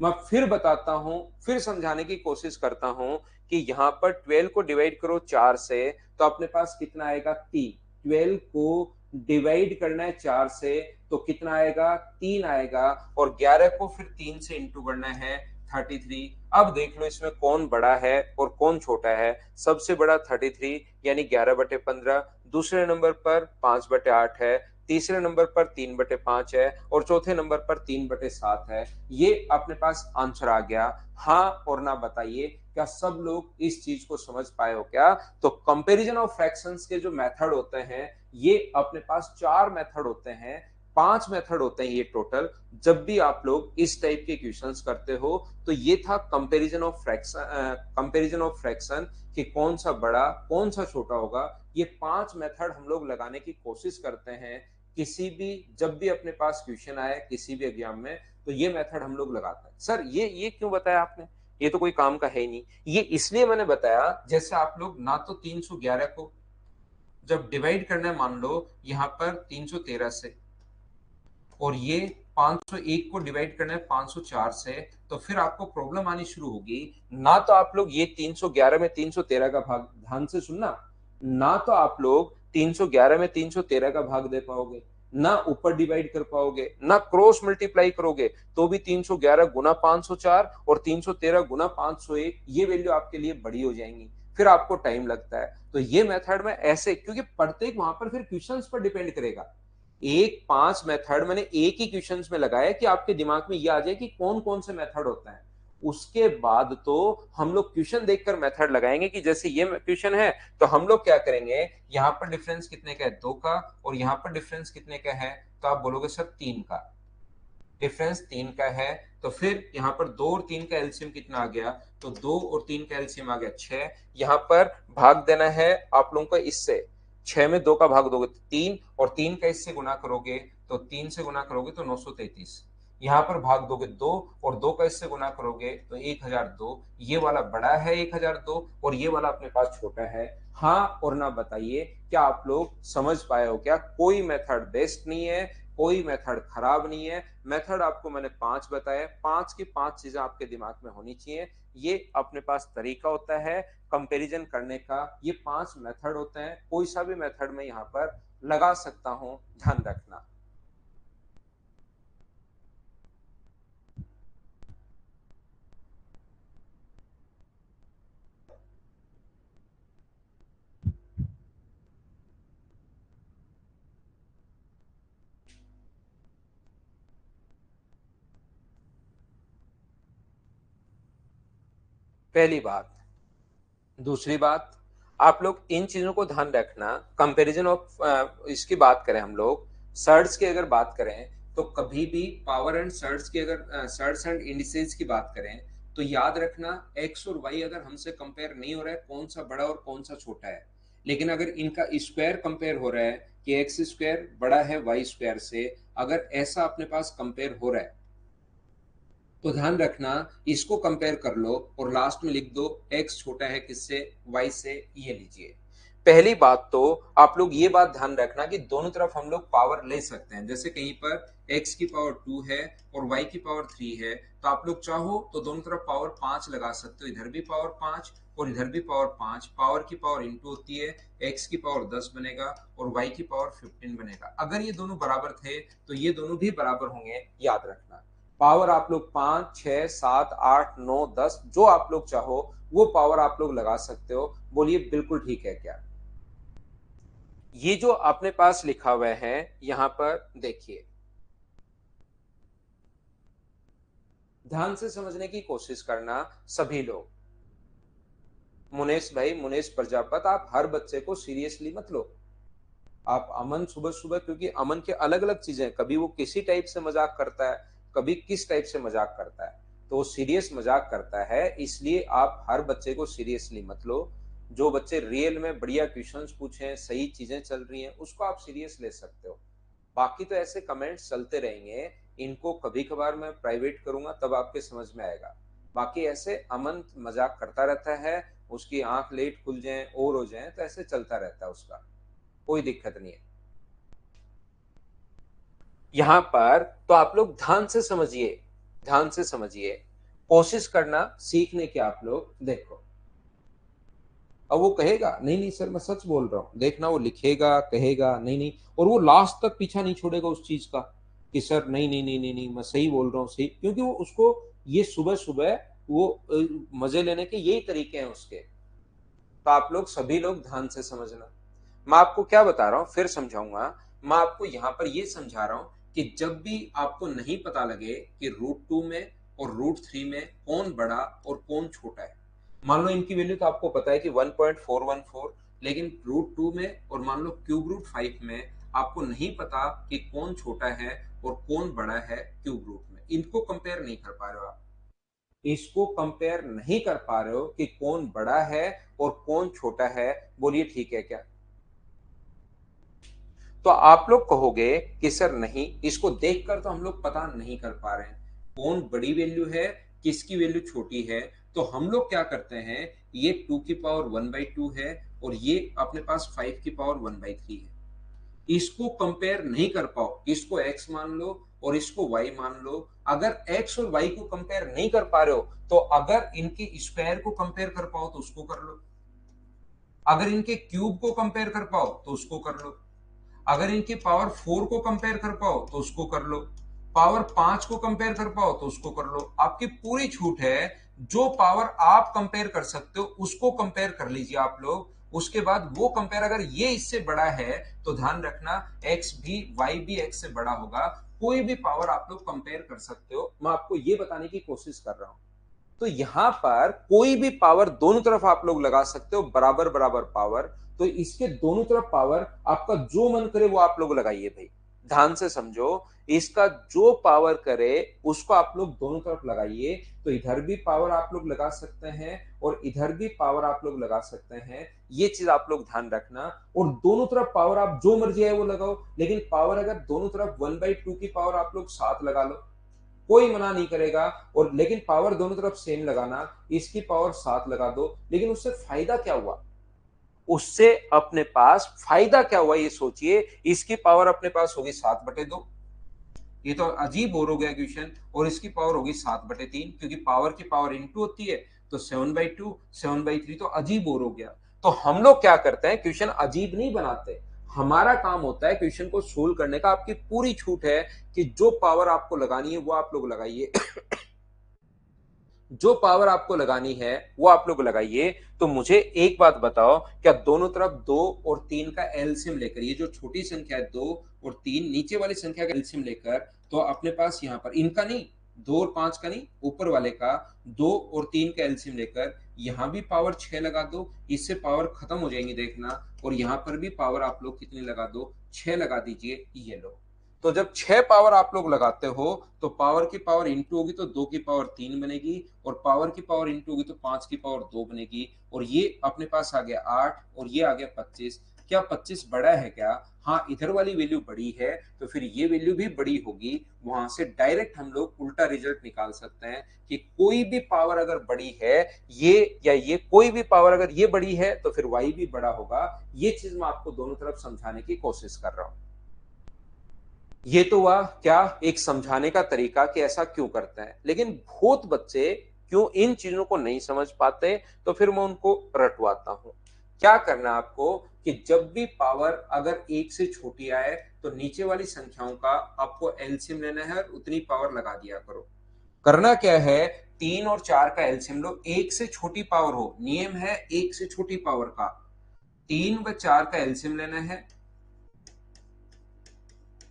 मैं फिर बताता हूं, फिर समझाने की कोशिश करता हूं कि यहां पर 12 को डिवाइड करो 4 से, तो अपने पास कितना आएगा? 3। 12 को डिवाइड करना है 4 से, तो कितना आएगा? 3 आएगा। और 11 को फिर 3 से इंटू करना है 33। अब देख लो इसमें कौन बड़ा है और कौन छोटा है। सबसे बड़ा 33 यानी 11/15, दूसरे नंबर पर 5/8 है, तीसरे नंबर पर 3/5 है, और चौथे नंबर पर 3/7 है। ये अपने पास आंसर आ गया। हाँ और ना बताइए, क्या सब लोग इस चीज को समझ पाए हो क्या? तो कंपैरिजन ऑफ फ्रैक्शंस के जो मेथड होते हैं, ये अपने पास 4 मेथड होते हैं, 5 मेथड होते हैं ये टोटल। जब भी आप लोग इस टाइप के क्वेश्चंस करते हो, तो ये था कंपैरिजन ऑफ फ्रैक्शन कि कौन सा बड़ा कौन सा छोटा होगा। ये 5 मेथड हम लोग लगाने की कोशिश करते हैं किसी भी, जब भी अपने पास क्वेश्चन आए किसी भी एग्जाम में, तो ये मेथड हम लोग लगाते हैं। सर ये क्यों बताया आपने? ये तो कोई काम का है ही नहीं। ये इसलिए मैंने बताया, जैसे आप लोग ना तो 311 को जब डिवाइड करना है, मान लो यहां पर 313 से, और ये 501 को डिवाइड करना है 504 से, तो फिर आपको प्रॉब्लम आनी शुरू होगी। ना तो आप लोग ये 311 में 313 का भाग, ध्यान से सुनना, ना तो आप लोग 311 में 313 का भाग दे पाओगे, ना ऊपर डिवाइड कर पाओगे, ना क्रॉस मल्टीप्लाई करोगे, तो भी 311 गुना 504 और 313 गुना 501, ये वैल्यू आपके लिए बड़ी हो जाएंगी, फिर आपको टाइम लगता है। तो ये मेथड में ऐसे, क्योंकि प्रत्येक वहां पर फिर क्वेश्चंस पर डिपेंड करेगा। एक 5 मेथड मैंने एक ही क्वेश्चंस में लगाया कि आपके दिमाग में ये आ जाए कि कौन कौन से मेथड होता है। उसके बाद तो हम लोग क्वेश्चन देखकर मेथड लगाएंगे कि जैसे ये क्वेश्चन है, तो हम लोग क्या करेंगे, यहाँ पर डिफरेंस कितने का है? 2 का। और यहाँ पर डिफरेंस कितने का है? तो आप बोलोगे सर 3 का। डिफरेंस 3 का है, तो फिर यहाँ पर 2 और 3 का एलसीएम कितना आ गया? तो 2 और 3 का एलसीएम आ गया 6। यहाँ पर भाग देना है आप लोगों को इससे, 6 में 2 का भाग दोगे तो 3, और 3 का इससे गुना करोगे तो 3 से गुना करोगे तो 933। यहाँ पर भाग दोगे 2 और 2 का इससे गुना करोगे तो 1002। ये वाला बड़ा है 1002 और ये वाला अपने पास छोटा है। हाँ और ना बताइए, क्या आप लोग समझ पाए हो? क्या कोई मेथड बेस्ट नहीं है, कोई मेथड खराब नहीं है। मेथड आपको मैंने 5 बताया, 5 की 5 चीजें आपके दिमाग में होनी चाहिए। ये अपने पास तरीका होता है कंपैरिजन करने का। ये 5 मेथड होते हैं, कोई सा भी मेथड में यहाँ पर लगा सकता हूं, ध्यान रखना। पहली बात। दूसरी बात, आप लोग इन चीजों को ध्यान रखना। कंपैरिजन ऑफ इसकी बात करें हम लोग, सर्ट्स की अगर बात करें, तो कभी भी पावर एंड सर्ट्स की अगर सर्ट्स एंड इंडिसेस की बात करें तो याद रखना एक्स और वाई अगर हमसे कंपेयर नहीं हो रहा है, कौन सा बड़ा और कौन सा छोटा है। लेकिन अगर इनका स्क्वायर कंपेयर हो रहा है कि एक्स स्क्वायर बड़ा है वाई स्क्वायर से, अगर ऐसा अपने पास कंपेयर हो रहा है तो ध्यान रखना इसको कंपेयर कर लो और लास्ट में लिख दो x छोटा है किससे, y से। ये लीजिए, पहली बात तो आप लोग ये बात ध्यान रखना कि दोनों तरफ हम लोग पावर ले सकते हैं। जैसे कहीं पर x की पावर 2 है और y की पावर 3 है, तो आप लोग चाहो तो दोनों तरफ पावर 5 लगा सकते हो। इधर भी पावर 5 और इधर भी पावर 5। पावर की पावर इंटू होती है, x की पावर 10 बनेगा और y की पावर 15 बनेगा। अगर ये दोनों बराबर थे तो ये दोनों भी बराबर होंगे, याद रखना। पावर आप लोग 5, 6, 7, 8, 9, 10 जो आप लोग चाहो वो पावर आप लोग लगा सकते हो। बोलिए बिल्कुल ठीक है क्या? ये जो अपने पास लिखा हुआ है यहां पर देखिए, ध्यान से समझने की कोशिश करना सभी लोग। मुनेश भाई, मुनेश प्रजापत, आप हर बच्चे को सीरियसली मत लो। आप अमन सुबह सुबह, क्योंकि अमन के अलग अलग चीजें, कभी वो किसी टाइप से मजाक करता है, कभी किस टाइप से मजाक करता है, तो वो सीरियस मजाक करता है। इसलिए आप हर बच्चे को सीरियसली मत लो। जो बच्चे रियल में बढ़िया क्वेश्चंस पूछे, सही चीजें चल रही हैं, उसको आप सीरियस ले सकते हो। बाकी तो ऐसे कमेंट्स चलते रहेंगे, इनको कभी कभार मैं प्राइवेट करूंगा तब आपके समझ में आएगा। बाकी ऐसे अमन मजाक करता रहता है, उसकी आंख लेट खुल जाए और हो जाए तो ऐसे चलता रहता है उसका, कोई दिक्कत नहीं है। यहां पर तो आप लोग ध्यान से समझिए, ध्यान से समझिए, कोशिश करना सीखने की। आप लोग देखो, अब वो कहेगा नहीं नहीं सर मैं सच बोल रहा हूं, देखना वो लिखेगा, कहेगा नहीं नहीं, और वो लास्ट तक पीछा नहीं छोड़ेगा उस चीज का कि सर नहीं नहीं नहीं नहीं नहीं मैं सही बोल रहा हूँ सही, क्योंकि वो उसको ये सुबह सुबह वो मजे लेने के यही तरीके हैं उसके। तो आप लोग सभी लोग ध्यान से समझना। मैं आपको क्या बता रहा हूं, फिर समझाऊंगा। मैं आपको यहां पर यह समझा रहा हूं कि जब भी आपको नहीं पता लगे कि रूट 2 में और रूट 3 में कौन बड़ा और कौन छोटा है, मान लो इनकी वैल्यू तो आपको पता है कि 1.414, लेकिन रूट 2 में और मान लो क्यूब रूट 5 में आपको नहीं पता कि कौन छोटा है और कौन बड़ा है क्यूब रूट में। इनको कंपेयर नहीं कर पा रहे हो आप, इसको कंपेयर नहीं कर पा रहे हो कि कौन बड़ा है और कौन छोटा है। बोलिए ठीक है क्या? तो आप लोग कहोगे कि सर नहीं, इसको देखकर तो हम लोग पता नहीं कर पा रहे हैं कौन बड़ी वैल्यू है, किसकी वैल्यू छोटी है। तो हम लोग क्या करते हैं, ये 2 की पावर 1/2 है और ये अपने पास 5 की पावर 1/3 है। इसको कंपेयर नहीं कर पाओ, इसको x मान लो और इसको y मान लो। अगर x और y को कंपेयर नहीं कर पा रहे हो तो अगर इनके स्क्वायर को कंपेयर कर पाओ तो उसको कर लो, अगर इनके क्यूब को कंपेयर कर पाओ तो उसको कर लो, अगर इनके पावर 4 को कंपेयर कर पाओ तो उसको कर लो, पावर 5 को कंपेयर कर पाओ तो उसको कर लो। आपकी पूरी छूट है, जो पावर आप कंपेयर कर सकते हो उसको कंपेयर कर लीजिए आप लोग। उसके बाद वो कंपेयर अगर ये इससे बड़ा है तो ध्यान रखना एक्स भी वाई भी एक्स से बड़ा होगा। कोई भी पावर आप लोग कंपेयर कर सकते हो, मैं आपको ये बताने की कोशिश कर रहा हूं। तो यहां पर कोई भी पावर दोनों तरफ आप लोग लगा सकते हो, बराबर बराबर पावर। तो इसके दोनों तरफ पावर आपका जो मन करे वो आप लोग लगाइए भाई। ध्यान से समझो, इसका जो पावर करे उसको आप लोग दोनों तरफ लगाइए, तो इधर भी पावर आप लोग लगा सकते हैं और इधर भी पावर आप लोग लगा सकते हैं। ये चीज आप लोग ध्यान रखना। और दोनों तरफ पावर आप जो मर्जी है वो लगाओ, लेकिन पावर अगर दोनों तरफ 1/2 की पावर आप लोग साथ लगा लो, कोई मना नहीं करेगा। और लेकिन पावर दोनों तरफ सेम लगाना, इसकी पावर 7 लगा दो, लेकिन उससे फायदा क्या हुआ? उससे अपने पास फायदा क्या हुआ ये सोचिए। इसकी पावर अपने पास होगी 7/2, ये तो अजीब बोर हो गया क्वेश्चन। और इसकी पावर होगी 7/3, क्योंकि पावर की पावर इनटू होती है, तो 7/2 7/3 तो अजीब बोर हो गया। तो हम लोग क्या करते हैं, क्वेश्चन अजीब नहीं बनाते। हमारा काम होता है क्वेश्चन को सोल्व करने का। आपकी पूरी छूट है कि जो पावर आपको लगानी है वो आप लोग लगाइए। जो पावर आपको लगानी है वो आप लोग लगाइए। तो मुझे एक बात बताओ, क्या दोनों तरफ 2 और 3 का एलसीएम लेकर, ये जो छोटी संख्या है 2 और 3, नीचे वाली संख्या का एलसीएम लेकर, तो अपने पास यहां पर इनका नहीं, 2 और 5 का नहीं, ऊपर वाले का 2 और 3 का एलसीएम लेकर यहां भी पावर 6 लगा दो, इससे पावर खत्म हो जाएंगी देखना। और यहां पर भी पावर आप लोग कितनी लगा दो, 6 लगा दीजिए, ये लो। तो जब 6 पावर आप लोग लगाते हो, तो पावर की पावर इंटू होगी तो 2 की पावर 3 बनेगी, और पावर की पावर इंटू होगी तो 5 की पावर 2 बनेगी। और ये अपने पास आ गया 8 और ये आ गया 25। क्या 25 बड़ा है क्या? हाँ, इधर वाली वैल्यू बड़ी है, तो फिर ये वैल्यू भी बड़ी होगी। वहां से डायरेक्ट हम लोग उल्टा रिजल्ट निकाल सकते हैं कि कोई भी पावर अगर बड़ी है, ये या ये कोई भी पावर अगर ये बड़ी है, तो फिर वाई भी बड़ा होगा। ये चीज मैं आपको दोनों तरफ समझाने की कोशिश कर रहा हूं। ये तो हुआ क्या, एक समझाने का तरीका कि ऐसा क्यों करते हैं। लेकिन बहुत बच्चे क्यों इन चीजों को नहीं समझ पाते, तो फिर मैं उनको रटवाता हूं। क्या करना है आपको कि जब भी पावर अगर 1 से छोटी आए, तो नीचे वाली संख्याओं का आपको एलसीएम लेना है और उतनी पावर लगा दिया करो। करना क्या है, 3 और 4 का एलसीएम लो, 1 से छोटी पावर हो, नियम है 1 से छोटी पावर का। 3 व 4 का एलसीएम लेना है,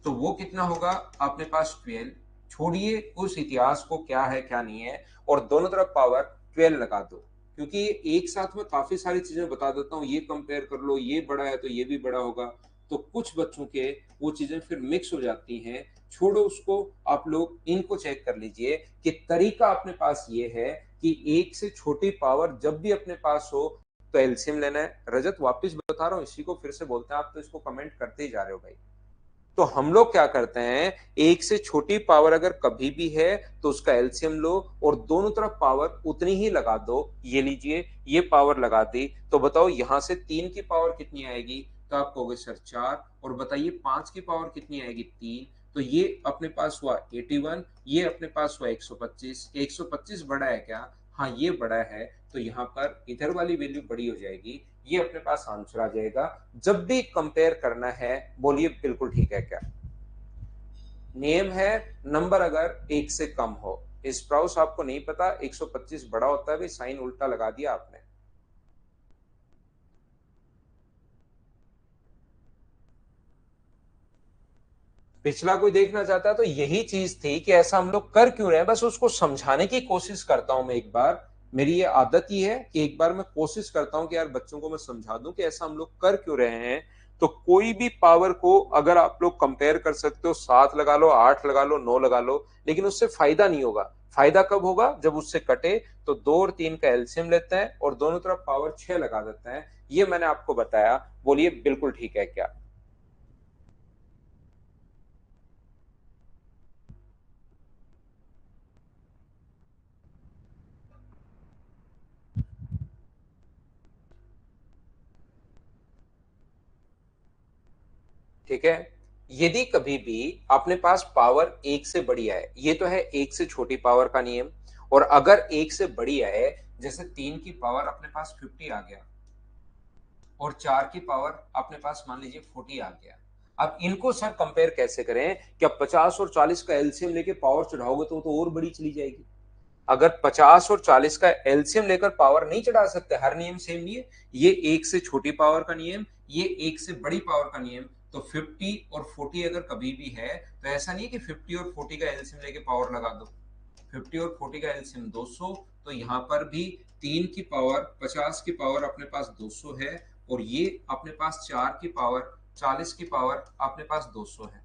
तो वो कितना होगा अपने पास 12। छोड़िए उस इतिहास को, क्या है क्या नहीं है, और दोनों तरफ पावर 12 लगा दो। क्योंकि एक साथ में काफी सारी चीजें बता देता हूँ, ये कंपेयर कर लो, ये बड़ा है तो ये भी बड़ा होगा, तो कुछ बच्चों के वो चीजें फिर मिक्स हो जाती हैं। छोड़ो उसको, आप लोग इनको चेक कर लीजिए कि तरीका अपने पास ये है कि 1 से छोटी पावर जब भी अपने पास हो, तो एलसीएम लेना है। रजत, वापस बता रहा हूँ, इसी को फिर से बोलते हैं, आप तो इसको कमेंट करते ही जा रहे हो भाई। तो हम लोग क्या करते हैं, 1 से छोटी पावर अगर कभी भी है, तो उसका एलसीएम लो और दोनों तरफ पावर उतनी ही लगा दो। ये लीजिए, ये पावर लगा दी, तो बताओ यहां से 3 की पावर कितनी आएगी? तो आप कहोगे सर 4। और बताइए 5 की पावर कितनी आएगी? 3। तो ये अपने पास हुआ 81, ये अपने पास हुआ 125। 125 बड़ा है क्या? हाँ, ये बड़ा है। तो यहाँ पर इधर वाली वैल्यू बड़ी हो जाएगी, ये अपने पास आंसर आ जाएगा। जब भी कंपेयर करना है, बोलिए बिल्कुल ठीक है क्या? नियम है, नंबर अगर 1 से कम हो। स्प्राउस आपको नहीं पता 125 बड़ा होता है भाई, साइन उल्टा लगा दिया आपने। पिछला कोई देखना चाहता है तो यही चीज थी कि ऐसा हम लोग कर क्यों रहे हैं, बस उसको समझाने की कोशिश करता हूं मैं एक बार। मेरी ये आदत ही है कि एक बार मैं कोशिश करता हूं कि यार बच्चों को मैं समझा दूं कि ऐसा हम लोग कर क्यों रहे हैं। तो कोई भी पावर को अगर आप लोग कंपेयर कर सकते हो, 7 लगा लो, 8 लगा लो, 9 लगा लो, लेकिन उससे फायदा नहीं होगा। फायदा कब होगा? जब उससे कटे। तो 2 और 3 का एलसीएम लेते हैं और दोनों तरफ पावर 6 लगा देते हैं। ये मैंने आपको बताया, बोलिए बिल्कुल ठीक है क्या? ठीक है। यदि कभी भी अपने पास पावर 1 से बड़ी है, ये तो है 1 से छोटी पावर का नियम। और अगर 1 से बड़ी है, जैसे 3 की पावर अपने पास 50 आ गया और 4 की पावर अपने पास मान लीजिए 40 आ गया। अब इनको सर कंपेयर कैसे करें? क्या 50 और 40 का एलसीएम लेके पावर चढ़ाओगे तो और बड़ी चली जाएगी। अगर 50 और 40 का एलसीएम लेकर पावर नहीं चढ़ा सकते, हर नियम सेम नहीं है। ये 1 से छोटी पावर का नियम, ये 1 से बड़ी पावर का नियम। तो 50 और 40 अगर कभी भी है, तो ऐसा नहीं है कि 50 और 40 का एलसीएम लेके पावर लगा दो। 50 और 40 का एलसीएम 200, तो यहाँ पर भी 3 की पावर 50 की पावर अपने पास 200 है, और ये अपने पास 4 की पावर 40 की पावर अपने पास 200 है।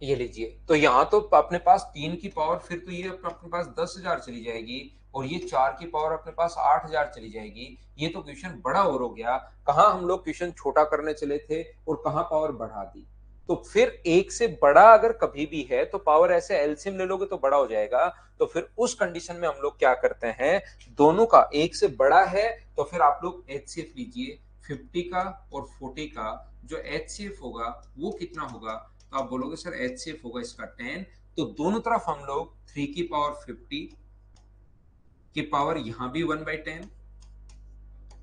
ये लीजिए, तो यहाँ तो अपने पास 3 की पावर, फिर तो ये अपने पास 10,000 चली जाएगी, और ये 4 की पावर अपने पास 8,000 चली जाएगी। ये तो क्वेश्चन बड़ा और हो गया। कहाँ हम लोग क्वेश्चन छोटा करने चले थे और कहाँ पावर बढ़ा दी। तो फिर एक से बड़ा अगर कभी भी है तो पावर ऐसे एलसीएम ले लोगे तो बड़ा हो जाएगा। तो फिर उस कंडीशन में हम लोग क्या करते हैं, दोनों का एक से बड़ा है तो फिर आप लोग एचसीएफ लीजिए। 50 का और 40 का जो एचसीएफ होगा वो कितना होगा, तो आप बोलोगे सर एचसीएफ होगा इसका 10। तो दोनों तरफ हम लोग 3 की पावर 50 की पावर यहां भी 1/10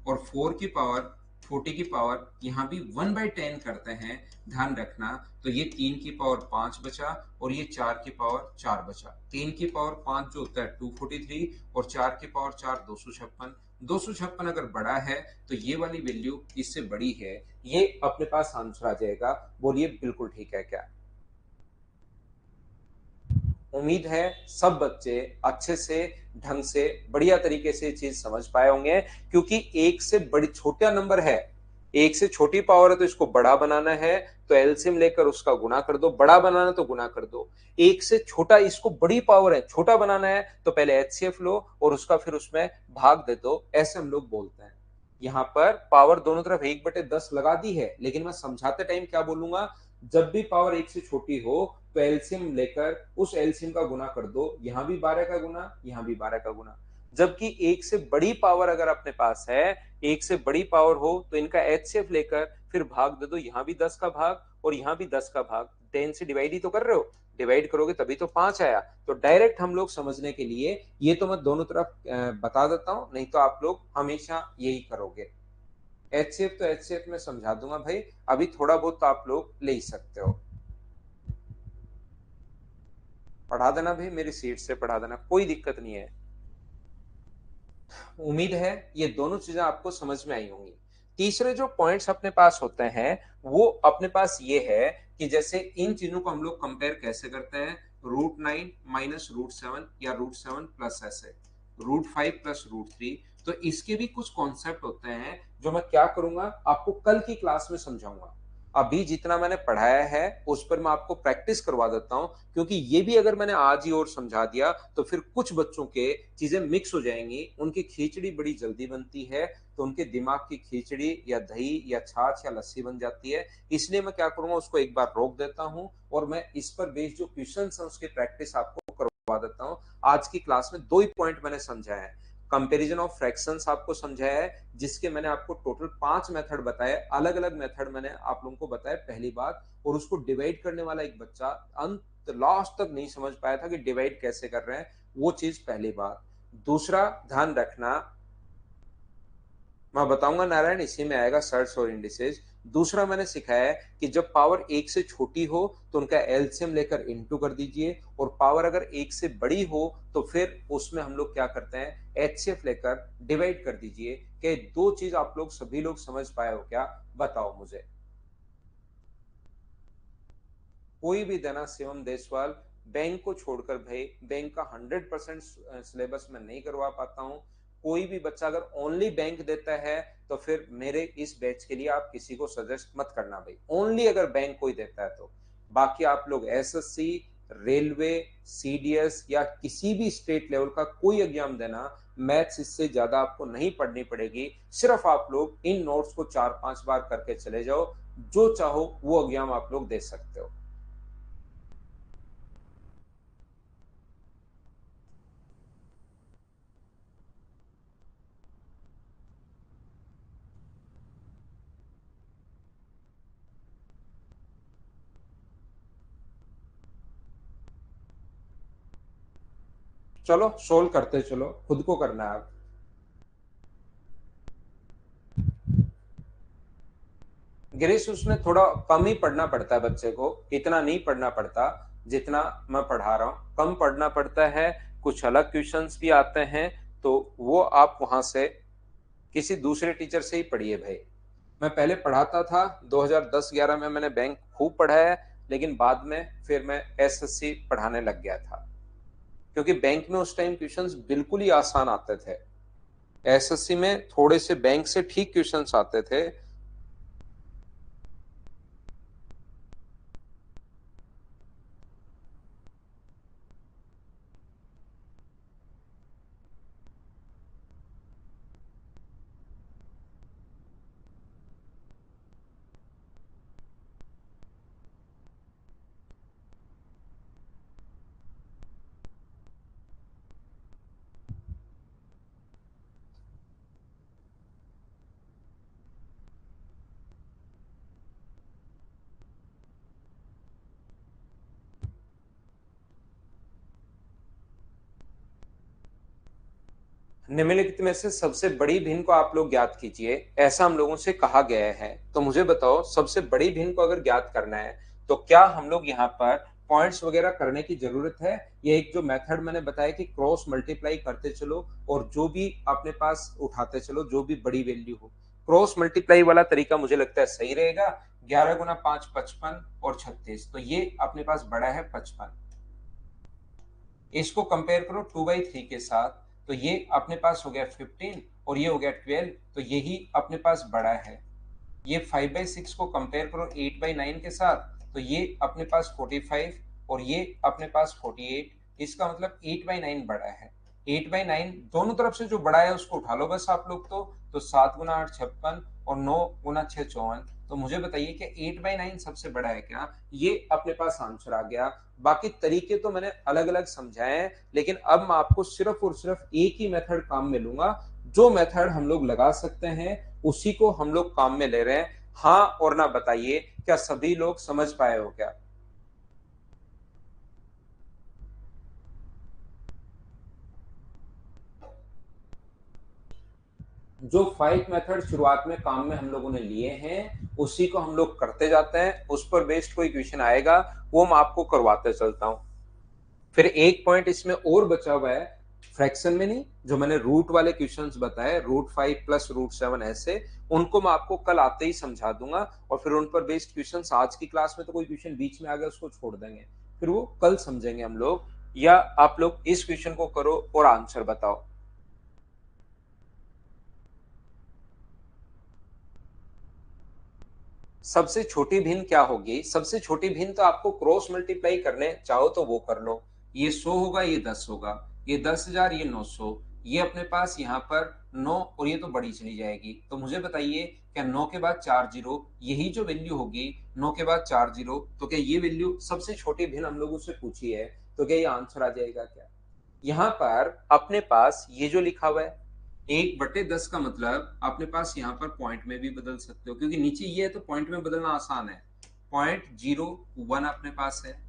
और 4 की पावर 40 की पावर यहां भी 1/10 करते हैं। ध्यान रखना, तो ये 3 की पावर 5 बचा और ये 4 की पावर 4 बचा। 3 की पावर 5 जो होता है 243 और 4 की पावर 4 256। 256 अगर बड़ा है तो ये वाली वैल्यू इससे बड़ी है, ये अपने पास आंसर आ जाएगा। बोलिए बिल्कुल ठीक है क्या। उम्मीद है सब बच्चे अच्छे से, ढंग से, बढ़िया तरीके से चीज समझ पाए होंगे। क्योंकि एक से बड़ी छोटा नंबर है, एक से छोटी पावर है तो इसको बड़ा बनाना है, तो एलसीएम लेकर उसका गुना कर दो। बड़ा बनाना तो गुना कर दो। एक से छोटा, इसको बड़ी पावर है, छोटा बनाना है तो पहले एचसीएफ लो और उसका फिर उसमें भाग दे दो। ऐसे हम लोग बोलते हैं। यहाँ पर पावर दोनों तरफ 1/10 लगा दी है, लेकिन मैं समझाते टाइम क्या बोलूंगा, जब भी पावर एक से छोटी हो तो एलसीएम लेकर उस एलसीएम का गुना कर दो। यहां भी 12 का गुना, यहां भी 12 का गुना। जबकि एक से बड़ी पावर अगर अपने पास है, एक से बड़ी पावर हो तो इनका एचसीएफ लेकर फिर भाग दे दो। यहां भी 10 का भाग और यहां भी 10 का भाग। 10 से डिवाइड ही तो कर रहे हो, डिवाइड करोगे तभी तो 5 आया। तो डायरेक्ट हम लोग समझने के लिए ये तो मैं दोनों तरफ बता देता हूं, नहीं तो आप लोग हमेशा यही करोगे। एचसीएफ तो एचसीएफ में समझा दूंगा भाई, अभी थोड़ा बहुत तो आप लोग ले ही सकते हो। पढ़ा देना भाई, मेरी सीट से पढ़ा देना, कोई दिक्कत नहीं है। उम्मीद है ये दोनों चीजें आपको समझ में आई होंगी। तीसरे जो पॉइंट्स अपने पास होते हैं वो अपने पास ये है कि जैसे इन चीजों को हम लोग कंपेयर कैसे करते हैं, √9 माइनस √7 या √7 प्लस ऐसे √5 प्लस √3। तो इसके भी कुछ कॉन्सेप्ट होते हैं जो मैं क्या करूंगा आपको कल की क्लास में समझाऊंगा। अभी जितना मैंने पढ़ाया है उस पर मैं आपको प्रैक्टिस करवा देता हूं, क्योंकि ये भी अगर मैंने आज ही और समझा दिया तो फिर कुछ बच्चों के चीजें मिक्स हो जाएंगी, उनकी खिचड़ी बड़ी जल्दी बनती है। तो उनके दिमाग की खिचड़ी या दही या छाछ या लस्सी बन जाती है। इसलिए मैं क्या करूंगा, उसको एक बार रोक देता हूं और मैं इस पर बेस्ड जो क्वेश्चन है उसकी प्रैक्टिस आपको करवा देता हूं। आज की क्लास में 2 ही पॉइंट मैंने समझाया है। कंपैरिजन ऑफ फ्रैक्शंस आपको समझाया है, जिसके मैंने आपको टोटल 5 मेथड बताए, अलग अलग मेथड मैंने आप लोगों को बताया पहली बात। और उसको डिवाइड करने वाला एक बच्चा अंत लास्ट तक नहीं समझ पाया था कि डिवाइड कैसे कर रहे हैं, वो चीज पहली बात। दूसरा ध्यान रखना, मैं बताऊंगा नारायण, इसी में आएगा सर्च और इंडिसेज। दूसरा मैंने सिखाया है कि जब पावर एक से छोटी हो तो उनका एलसीएम लेकर इनटू कर दीजिए, और पावर अगर एक से बड़ी हो तो फिर उसमें हम लोग क्या करते हैं, एचसीएफ लेकर डिवाइड कर दीजिए। कि दो चीज आप लोग सभी लोग समझ पाए हो क्या, बताओ मुझे। कोई भी देना शिवम देसवाल, बैंक को छोड़कर भाई, बैंक का 100% सिलेबस में नहीं करवा पाता हूँ। कोई भी बच्चा अगर ओनली बैंक देता है तो फिर मेरे इस बैच के लिए आप किसी को सजेस्ट मत करना भाई, ओनली अगर बैंक कोई देता है तो। बाकी आप लोग एसएससी, रेलवे, सीडीएस या किसी भी स्टेट लेवल का कोई एग्जाम देना, मैथ्स इससे ज्यादा आपको नहीं पढ़नी पड़ेगी। सिर्फ आप लोग इन नोट्स को 4-5 बार करके चले जाओ, जो चाहो वो एग्जाम आप लोग दे सकते हो। चलो सोल्व करते चलो, खुद को करना है अब। गिरीश, उसमें थोड़ा कम ही पढ़ना पड़ता है बच्चे को, इतना नहीं पढ़ना पड़ता जितना मैं पढ़ा रहा हूँ, कम पढ़ना पड़ता है। कुछ अलग क्वेश्चंस भी आते हैं, तो वो आप वहां से किसी दूसरे टीचर से ही पढ़िए भाई। मैं पहले पढ़ाता था 2010-11 में, मैंने बैंक खूब पढ़ा है, लेकिन बाद में फिर मैं एसएससी पढ़ाने लग गया था, क्योंकि बैंक में उस टाइम क्वेश्चंस बिल्कुल ही आसान आते थे। एसएससी में थोड़े से बैंक से ठीक क्वेश्चंस आते थे। निम्नलिखित में से सबसे बड़ी भिन्न को आप लोग ज्ञात कीजिए, ऐसा हम लोगों से कहा गया है। तो मुझे बताओ, सबसे बड़ी भिन्न को अगर ज्ञात करना है तो क्या हम लोग यहाँ पर पॉइंट्स वगैरह करने की जरूरत है? ये एक जो मेथड मैंने बताया कि क्रॉस मल्टीप्लाई करते चलो और जो भी अपने पास उठाते चलो, जो भी बड़ी वैल्यू हो, क्रॉस मल्टीप्लाई वाला तरीका मुझे लगता है सही रहेगा। 11 गुना 5 55 और 36, तो ये अपने पास बड़ा है 55। इसको कंपेयर करो 2/3 के साथ, तो ये अपने पास हो गया 15 और ये हो गया 12, तो यही अपने पास बड़ा है। ये 5/6 को कंपेयर करो 8/9 के साथ, तो ये अपने पास 45 और ये अपने पास 48। इसका मतलब 8/9 बड़ा है। 8/9 दोनों तरफ से जो बड़ा है उसको उठा लो बस आप लोग। तो 7 गुना 8 56 और 9 गुना 6 54। तो मुझे बताइए कि 8/9 सबसे बड़ा है क्या? ये अपने पास आंसर आ गया। बाकी तरीके तो मैंने अलग अलग समझाए हैं, लेकिन अब मैं आपको सिर्फ और सिर्फ एक ही मेथड काम में लूंगा। जो मेथड हम लोग लगा सकते हैं उसी को हम लोग काम में ले रहे हैं। हाँ और ना बताइए, क्या सभी लोग समझ पाए हो क्या? जो 5 मेथड शुरुआत में काम में हम लोगों ने लिए हैं उसी को हम लोग करते जाते हैं। उस पर बेस्ड कोई क्वेश्चन आएगा वो मैं आपको करवाते चलता हूं। फिर एक पॉइंट इसमें और बचा हुआ है, फ्रैक्शन में नहीं, जो मैंने रूट वाले क्वेश्चंस बताए, √5 प्लस √7 ऐसे, उनको मैं आपको कल आते ही समझा दूंगा। और फिर उन पर बेस्ड क्वेश्चंस आज की क्लास में तो कोई क्वेश्चन बीच में आ गया उसको छोड़ देंगे, फिर वो कल समझेंगे हम लोग। या आप लोग इस क्वेश्चन को करो और आंसर बताओ। सबसे छोटी भिन्न क्या होगी? सबसे छोटी भिन्न तो आपको क्रॉस मल्टीप्लाई करने चाहो तो वो कर लो। ये 100 होगा, ये 10 होगा, ये 10,000, ये 900, ये अपने पास यहाँ पर 9 और ये तो बड़ी चली जाएगी। तो मुझे बताइए, क्या 9 के बाद 4 जीरो यही जो वैल्यू होगी? 9 के बाद 4 जीरो, तो क्या ये वैल्यू सबसे छोटी भिन्न हम लोगों से पूछी है? तो क्या ये आंसर आ जाएगा क्या? यहाँ पर अपने पास ये जो लिखा हुआ है 1/10 का मतलब अपने पास यहाँ पर पॉइंट में भी बदल सकते हो, क्योंकि नीचे ये है तो पॉइंट में बदलना आसान है। 0.01 अपने पास है,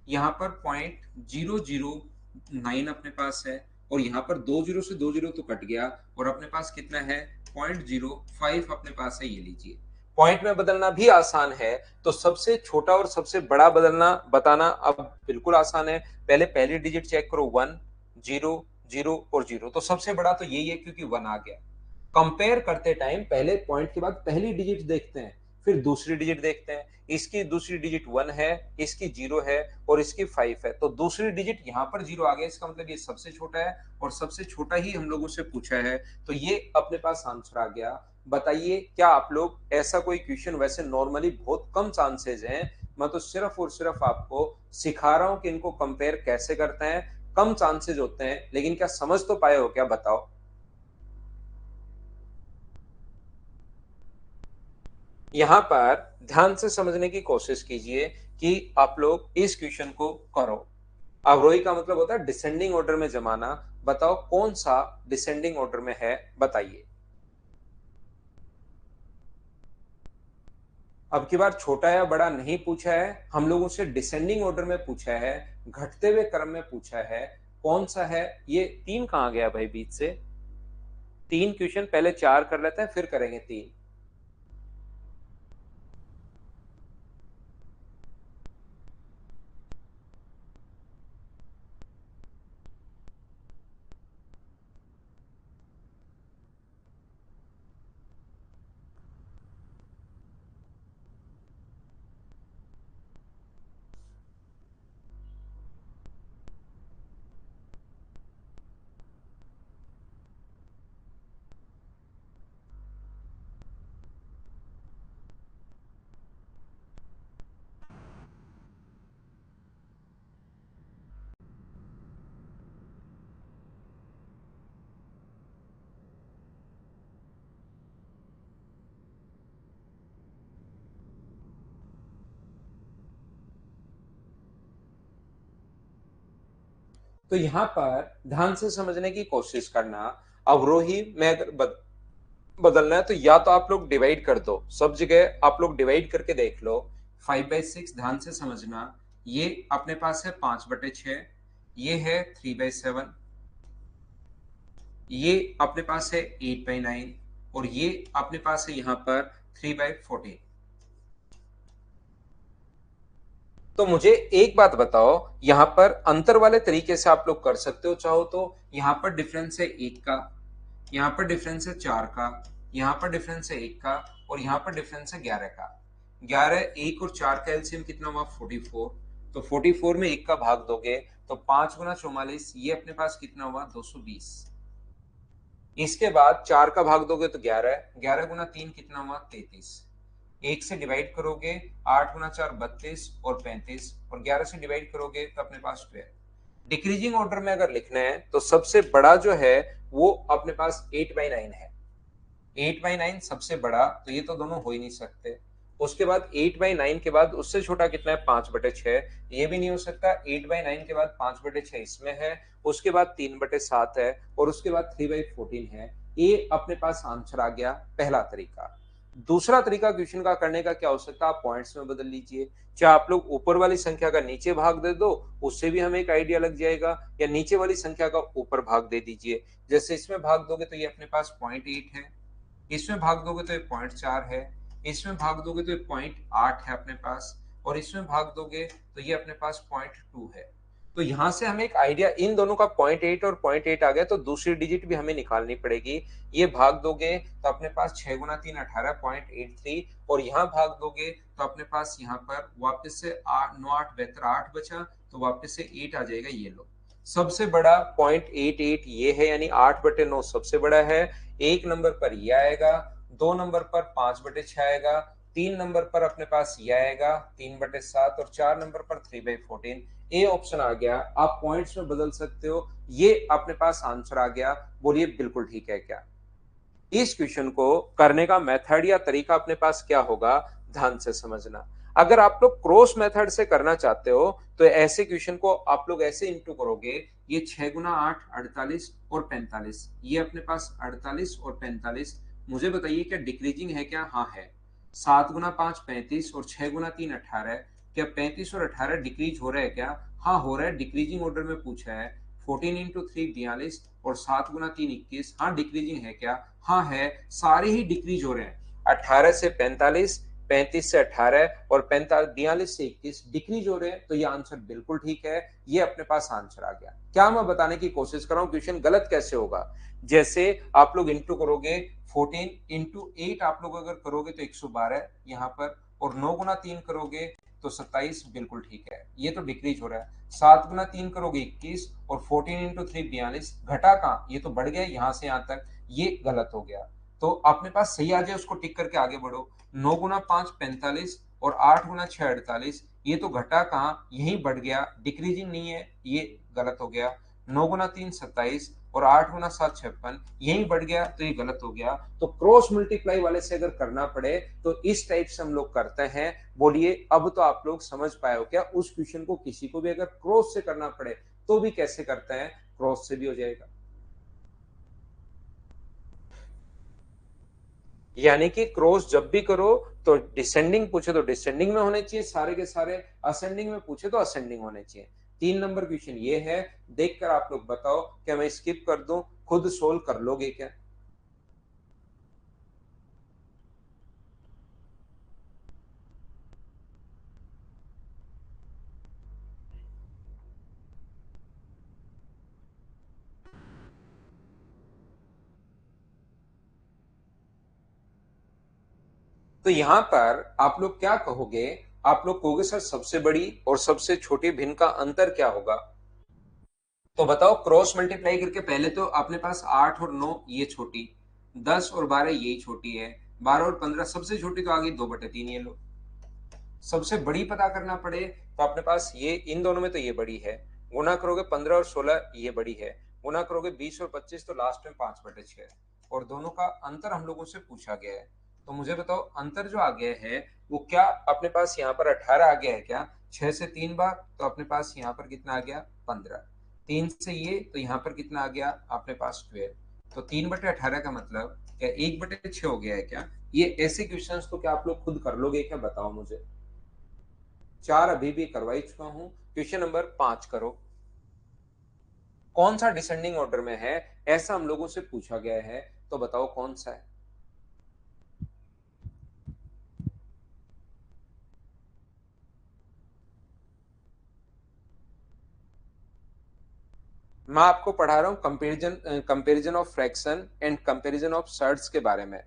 यहाँ पर 0.009 अपने पास है, और यहाँ पर 2 जीरो से 2 जीरो तो कट गया, और अपने पास कितना है? 0.05 अपने पास है। ये लीजिए, पॉइंट में बदलना भी आसान है, तो सबसे छोटा और सबसे बड़ा बदलना बताना अब बिल्कुल आसान है। पहले पहली डिजिट चेक करो, 1 0 0 और 0, तो सबसे बड़ा तो यही है क्योंकि 1 आ गया। कंपेयर करते टाइम पहले पॉइंट के बाद पहली डिजिट देखते हैं, फिर दूसरी डिजिट देखते हैं। इसकी दूसरी डिजिट 1 है, इसकी 0 है और इसकी 5 है, तो दूसरी डिजिट यहाँ पर 0 आ गया, इसका मतलब ये सबसे छोटा है और सबसे छोटा ही हम लोगों से पूछा है, तो ये अपने पास आंसर आ गया। बताइए, क्या आप लोग ऐसा कोई क्वेश्चन, वैसे नॉर्मली बहुत कम चांसेस हैं, मैं तो सिर्फ और सिर्फ आपको सिखा रहा हूं कि इनको कंपेयर कैसे करते हैं। कम चांसेस होते हैं, लेकिन क्या समझ तो पाए हो क्या? बताओ। यहाँ पर ध्यान से समझने की कोशिश कीजिए कि आप लोग इस क्वेश्चन को करो। अवरोही का मतलब होता है डिसेंडिंग ऑर्डर में जमाना। बताओ कौन सा डिसेंडिंग ऑर्डर में है, बताइए। अब की बार छोटा या बड़ा नहीं पूछा है, हम लोगों से डिसेंडिंग ऑर्डर में पूछा है, घटते हुए क्रम में पूछा है। कौन सा है ये? तीन कहाँ गया भाई बीच से? तीन क्वेश्चन, पहले चार कर लेते हैं फिर करेंगे तीन। तो यहाँ पर ध्यान से समझने की कोशिश करना। अवरोही में अगर बदलना है तो या तो आप लोग डिवाइड कर दो, सब जगह आप लोग डिवाइड करके देख लो। 5/6, ध्यान से समझना, ये अपने पास है 5/6, ये है 3/7, ये अपने पास है 8/9 और ये अपने पास है यहाँ पर 3/14। तो मुझे एक बात बताओ, यहाँ पर अंतर वाले तरीके से आप लोग कर सकते हो चाहो तो। यहाँ पर डिफरेंस है 1 का, यहाँ पर डिफरेंस है 4 का, यहाँ पर डिफरेंस है 1 का और यहाँ पर डिफरेंस है 11 का। 11, 1 और 4 का एलसीएम कितना हुआ 44। तो 44 में 1 का भाग दोगे तो 5 गुना 44, ये अपने पास कितना हुआ 220। इसके बाद 4 का भाग दोगे तो 11, 11 गुना 3 कितना हुआ 33। 1 से डिवाइड करोगे 8 गुना 4 32 और 35 और 11 से डिवाइड करोगे तो अपने पास 12। डिक्रीजिंग ऑर्डर में अगर लिखना है तो सबसे बड़ा जो है वो अपने पास 8/9 है। 8/9 सबसे बड़ा, तो ये तो दोनों हो ही नहीं सकते। उसके बाद 8/9 के बाद उससे छोटा कितना है 5/6, ये भी नहीं हो सकता। 8/9 के बाद 5/6 इसमें है, उसके बाद 3/7 है और उसके बाद 3/14 है। ये अपने पास आंसर आ गया पहला तरीका। दूसरा तरीका क्वेश्चन का करने का क्या हो सकता है, आप पॉइंट्स में बदल लीजिए। चाहे आप लोग ऊपर वाली संख्या का नीचे भाग दे दो, उससे भी हमें एक आइडिया लग जाएगा, या नीचे वाली संख्या का ऊपर भाग दे दीजिए। जैसे इसमें भाग दोगे तो ये अपने पास 0.8 है, इसमें भाग दोगे तो ये 0.4 है, इसमें भाग दोगे तो ये 0.8 है अपने पास, और इसमें भाग दोगे तो ये अपने पास 0.2 है। तो यहां से हमें एक आइडिया, इन दोनों का 0.8 और 0.8 आ गया तो दूसरी डिजिट भी हमें निकालनी पड़ेगी। ये भाग दोगे तो अपने पास 6 गुना 3 18 0.83, और यहाँ भाग दोगे तो अपने पास यहाँ पर वापस से 8 9 8 बेहतर 8 बचा, तो वापस से 8 आ जाएगा। ये लो, सबसे बड़ा 0.88 ये है, यानी 8/9 सबसे बड़ा है। एक नंबर पर ये आएगा, 2 नंबर पर 5/6 आएगा, 3 नंबर पर अपने पास ये आएगा 3/7 और 4 नंबर पर 3/14। ए ऑप्शन आ गया। आप पॉइंट्स में बदल सकते हो, ये अपने पास आंसर आ गया। बोलिए बिल्कुल ठीक है क्या? इस क्वेश्चन को करने का मेथड या तरीका अपने पास क्या होगा, ध्यान से समझना। अगर आप लोग क्रॉस मेथड से करना चाहते हो तो ऐसे क्वेश्चन को आप लोग ऐसे इंटू करोगे। ये 6 गुना 8 48 और 45, ये अपने पास 48 और 45। मुझे बताइए क्या डिक्रीजिंग है क्या? हाँ है। 7 गुना 5 35 और 6 गुना 3 18। क्या 35 और 18 डिक्रीज हो रहा है क्या? हाँ हो रहा है, डिक्रीजिंग ऑर्डर में पूछा है। 14 इंटू 3 42 और 7 गुना 3 21। हाँ डिक्रीजिंग है क्या? हाँ है। सारे ही डिक्रीज हो रहे हैं, 18 से 45, 35 से 18 और 42 से 21 डिक्रीज हो रहे हैं। तो ये आंसर बिल्कुल ठीक है, ये अपने पास आंसर आ गया। क्या मैं बताने की कोशिश कर रहा हूं क्वेश्चन गलत कैसे होगा? जैसे आप लोग इंटू करोगे 14 इंटू 8 आप लोग अगर करोगे तो 112 यहाँ पर, और 9 गुना 3 करोगे तो 27, बिल्कुल ठीक है, ये तो डिक्रीज हो रहा है। 7 गुना 3 करोगे 21 और 14 इंटू 3 42, घटा कहाँ, ये तो बढ़ गया यहाँ से यहाँ तक, ये गलत हो गया। तो अपने पास सही आ जाए उसको टिक करके आगे बढ़ो। 9 गुना 5 45 और 8 गुना 6 48, ये तो घटा कहाँ, यही बढ़ गया, डिक्रीजिंग नहीं है, ये गलत हो गया। 9 गुना 3 27 और 8 गुना 7 56, यही बढ़ गया, तो ये गलत हो गया। तो क्रॉस मल्टीप्लाई वाले से अगर करना पड़े तो इस टाइप से हम लोग करते हैं। बोलिए अब तो आप लोग समझ पाए हो क्या? उस क्वेश्चन को किसी को भी अगर क्रॉस से करना पड़े तो भी कैसे करते हैं, क्रॉस से भी हो जाएगा। यानी कि क्रॉस जब भी करो तो डिसेंडिंग पूछे तो डिसेंडिंग में होने चाहिए सारे के सारे, असेंडिंग में पूछे तो असेंडिंग होने चाहिए। 3 नंबर क्वेश्चन ये है, देखकर आप लोग बताओ क्या मैं स्किप कर दूं, खुद सोल्व कर लोगे क्या? तो यहां पर आप लोग क्या कहोगे? आप लोग कहोगे सर सबसे बड़ी और सबसे छोटी भिन्न का अंतर क्या होगा? तो बताओ, क्रॉस मल्टीप्लाई करके पहले तो अपने पास 8 और 9 ये छोटी, 10 और 12 यही छोटी है, 12 और 15 सबसे छोटी तो आ गई 2/3, ये लो। सबसे बड़ी पता करना पड़े तो अपने पास ये इन दोनों में तो ये बड़ी है, गुना करोगे 15 और 16 ये बड़ी है, गुना करोगे 20 और 25 तो लास्ट में 5/6 है, और दोनों का अंतर हम लोगों से पूछा गया है। तो मुझे बताओ अंतर जो आ गया है वो क्या अपने पास यहाँ पर 18 आ गया है क्या? 6 से 3 बार तो अपने पास यहाँ पर कितना आ गया 15, 3 से ये तो यहाँ पर कितना आ गया अपने पास 12। तो 3/18 का मतलब क्या 1/6 हो गया है क्या? ये ऐसे क्वेश्चंस तो क्या आप लोग खुद कर लोगे क्या, बताओ मुझे। 4 अभी भी करवा ही चुका हूं, क्वेश्चन नंबर 5 करो। कौन सा डिसेंडिंग ऑर्डर में है, ऐसा हम लोगों से पूछा गया है, तो बताओ कौन सा है। मैं आपको पढ़ा रहा हूं comparison of fraction and comparison of surds के बारे में।